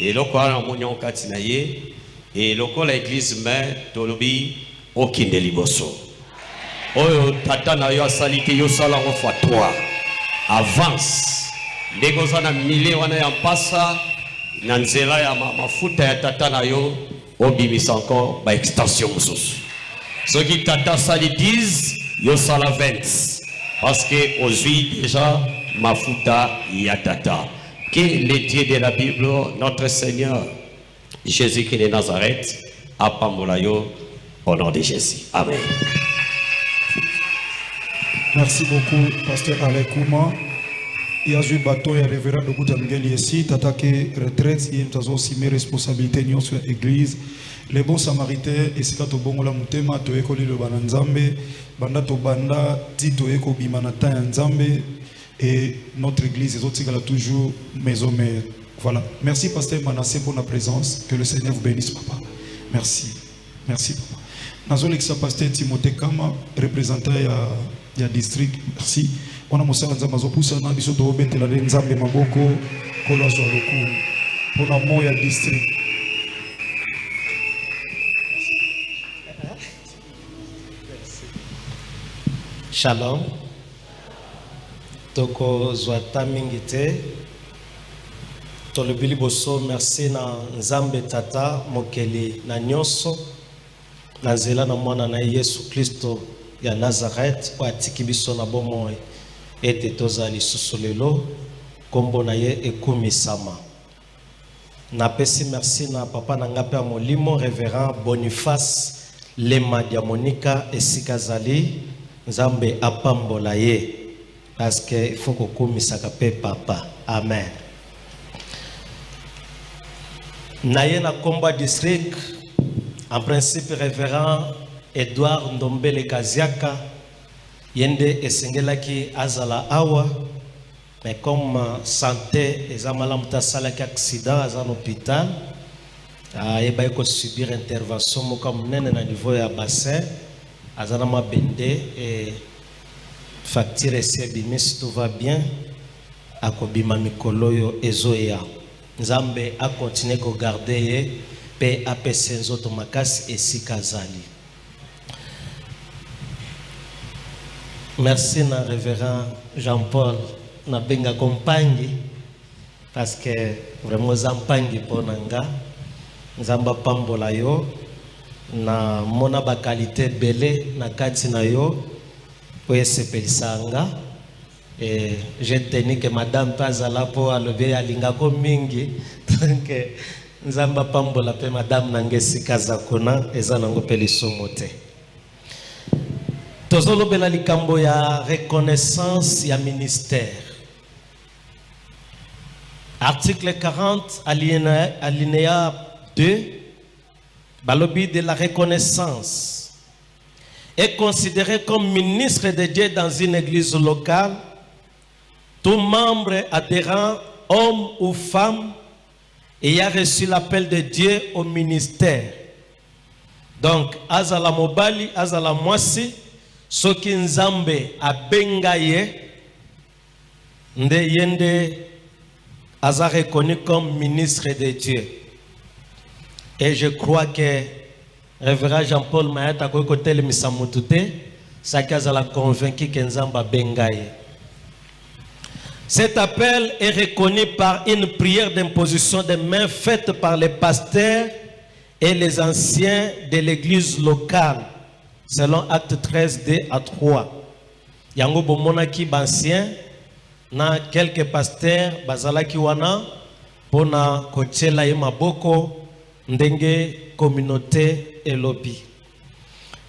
Et le quoi na monyon katinaye, et le quoi l'église mère tolobi okinde liboso. Oyo tata na yo salite yo sala ko fois 3. Avance. Negoza na mile wana ya pasa na nzela ya mafuta ya tata na yo obimisa encore ba extension mususu. Ceux qui tata sali 10 yo sala 20 parce que aujourd'hui déjà mafuta ya tata. Que le Dieu de la Bible, notre Seigneur Jésus-Christ de Nazareth, apambola yo au nom de Jésus. Amen. Merci beaucoup, pasteur Alain Kouma. Il y a eu bateau et révérend de Boudjamgeli ici, t'attaquer retraite, il y a aussi mes responsabilités sur l'église. Les bons samaritains, et c'est quand on bon la mutema, to ekoli le bananzambe, banda to banda, tito eko bimanata nzambe, et notre église, les autres, c'est toujours maison mère. Voilà. Merci, pasteur Manassé, pour la présence. Que le Seigneur vous bénisse, papa. Merci. Merci, papa. Nazoleksa pasteur Timothée Kama, représentant ya district. Merci. On a moussa nzamba zopusa na biso to betela nzambe maboko kolo zo loku pour la moya district. Shalom. Toko zwata mingite. Tolobili boso merci na nzambe tata mokeli na nyonso. Na nzela na mwana na Yesu Kristo ya Nazareth kwa atiki biso na bomo ete tozali susu lelo kombo na ye ekumisama. Na pesi merci na papa na ngape ya molimo révérend Boniface Lema Diamonika esika zali nzambe apambola ye parce que il faut kokumisaka pe papa. Amen. Na ye na komba district en principe révérend Edouard Ndombele Kaziaka yende esengelaki azala awa mais comme santé ezamala muta salaki accident à l'hôpital eba ko subir intervention moka munene na niveau ya bassin azana mabende et facture CBMS tout va bien akobima mikolo yo ezoya nzambe a continuer ko garder ye pe apese nzoto makasi esika zali. Merci na révérend Jean-Paul na benga kompangi parce que vraiment zampangi ponanga nzamba pambola yo na mona ba qualité belé na kati na yo oye sepelisanga et j'ai tenu que madame pazala po alobe alinga ko mingi donc nzamba pambola pe madame nangesi kazakona eza nango pelisomo te. Tozolo bela likambo ya reconnaissance ya ministère. Article 40 alinéa 2 balobi de la reconnaissance est considéré comme ministre de Dieu dans une église locale. Tout membre adhérent, homme ou femme, ayant reçu l'appel de Dieu au ministère. Donc, azala mobali, azala mwasi, soki nzambe abenga ye, nde yende aza reconnu comme ministre de Dieu. Et je crois que Révérend Jean-Paul Mayata kokote le misamutute, Sakazala convaincu qu'Enzamba Bengaye. Cet appel est reconnu par une prière d'imposition des mains faite par les pasteurs et les anciens de l'église locale, selon Acte 13, 2 à 3. Yango bomonaki bancien na quelques pasteurs bazalaki wana pona kochela ye maboko ndenge communauté et lobby.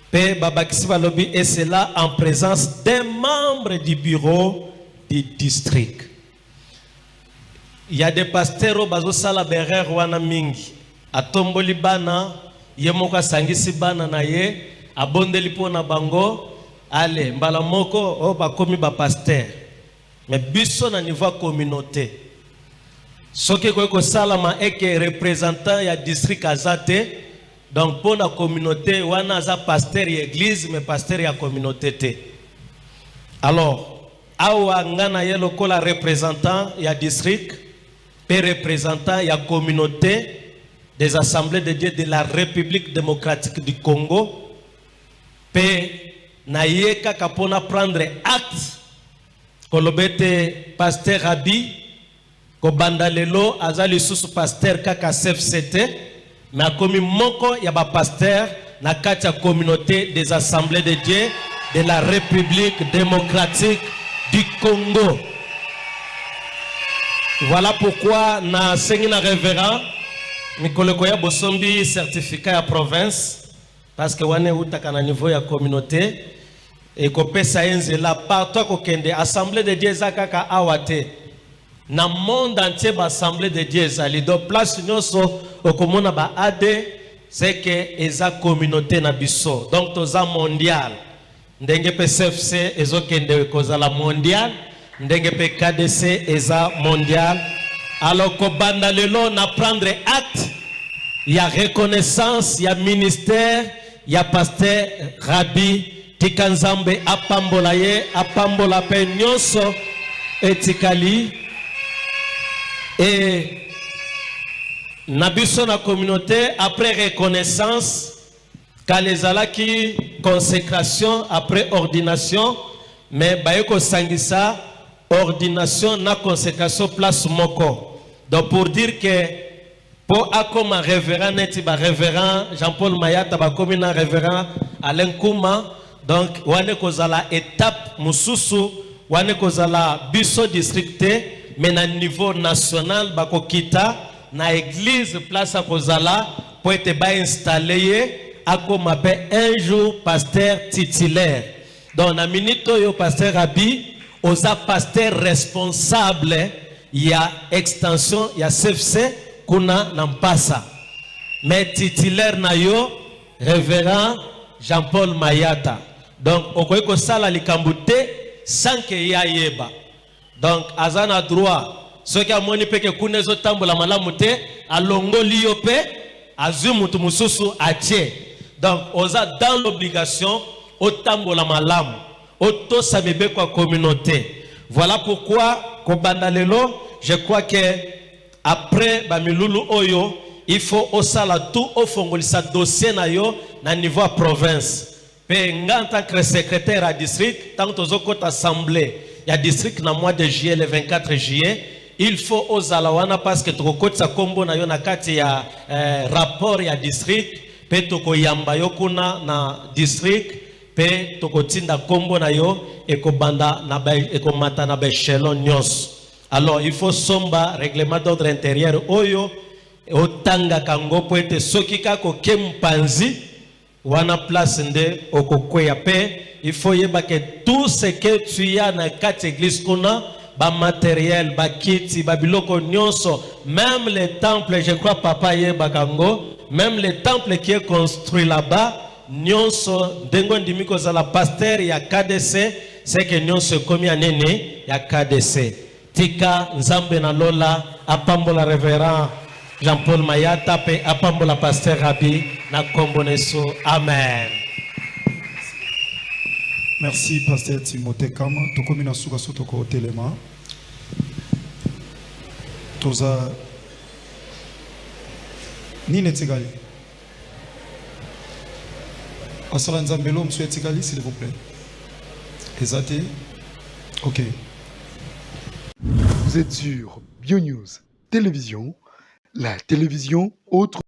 Pe babakisi balobi et cela en présence des membres du bureau du district. Il y a des pasteurs bazo sala berer wana mingi. Atomboli bana yemoka sangisi bana na ye abondeli pona bango ale mbala moko o bakomi ba pasteur. Mais biso na niveau communauté. Soki ko salama eke représentant ya district azate donc pour la communauté wana za pasteur ya église mais pasteur ya communauté te. Alors awa ngana ye lokola représentant ya district pe représentant ya communauté des assemblées de Dieu de la République démocratique du Congo pe na ye kaka pona prendre acte kolobete pasteur Abi ko bandalelo azali susu pasteur kaka CFCT mais akomi moko ya ba pasteur na kati ya communauté des assemblées de Dieu de la République démocratique du Congo. Voilà pourquoi na sengi na révérend Mikolo Koya Bosombi certificat à province parce que wane utaka na niveau ya communauté et ko pesa enzela partout ko kende assemblée de Dieu zakaka awate na monde entier ba assemblée de Dieu zali do place nyoso okomona ba ade c'est que eza communauté na biso donc toza mondial ndenge pe CFC ezokende kozala mondial ndenge pe KDC eza mondial alors ko banda lelo na prendre acte ya reconnaissance ya ministère ya pasteur Rabi Tikanzambe apambola ye apambola pe nyonso etikali et na biso na communauté après reconnaissance Kalezalaki consécration après ordination mais bayeko sangisa ordination na consécration place moko donc pour dire que pour akoma révérend neti ba révérend Jean-Paul Mayata ba komina révérend Alain Kouma donc wane kozala étape mususu wane kozala biso districté mais na niveau national bakokita na église place kozala pour être ba installé ako m'appelle un jour pasteur titulaire. Donc na minute yo pasteur Abi osa pasteur responsable ya extension ya CFC kuna nampasa. Mais titulaire na yo révérend Jean-Paul Mayata. Donc okoyeko sala likambute sans que ya yeba. Donc azana droit ce qui a moni peke kunezo tambola malamu te alongo liyo pe azumutu mususu atie. Donc, on a dans l'obligation, autant de la malam, autant ça bébé quoi communauté. Voilà pourquoi, je crois que après Bamilulu Oyo, il faut aussi tout au fond sa dossier na yo na niveau province. Mais en tant que secrétaire à district, tant que aux assemblée, il y a district na mois de juillet, le 24 juillet. Il faut aux alawana parce que trop côté sa combo na yo na kati ya rapport ya district. Pe toko yamba yo kuna na district pe toko tinda kombo na yo eko banda na ba eko mata na ba echelon nyos. Alors il faut somba règlement d'ordre intérieur oyo otanga kango po ete soki kako kempanzi wana place nde okokweya pe il faut yeba que tout ce que tu as na quatre églises kuna ba matériel ba kiti ba biloko nyonso même les temples je crois papa yeba kango. Même le temple qui est construit là-bas, nyonso dengo ndimiko za la pasteur ya KDC, c'est que nyonso komi anene ya KDC. Tika nzambe na lola apambola révérend Jean-Paul Mayata pe apambola pasteur Rabi na komboneso. Amen. Merci pasteur Timothée Kama. Tokomi na suka soto ko telema. Toza Nine Tigali. Asala Nzambelo, monsieur Tigali, s'il vous plaît. Exacté. Ok. Vous êtes sur BioNews Télévision, la télévision autre.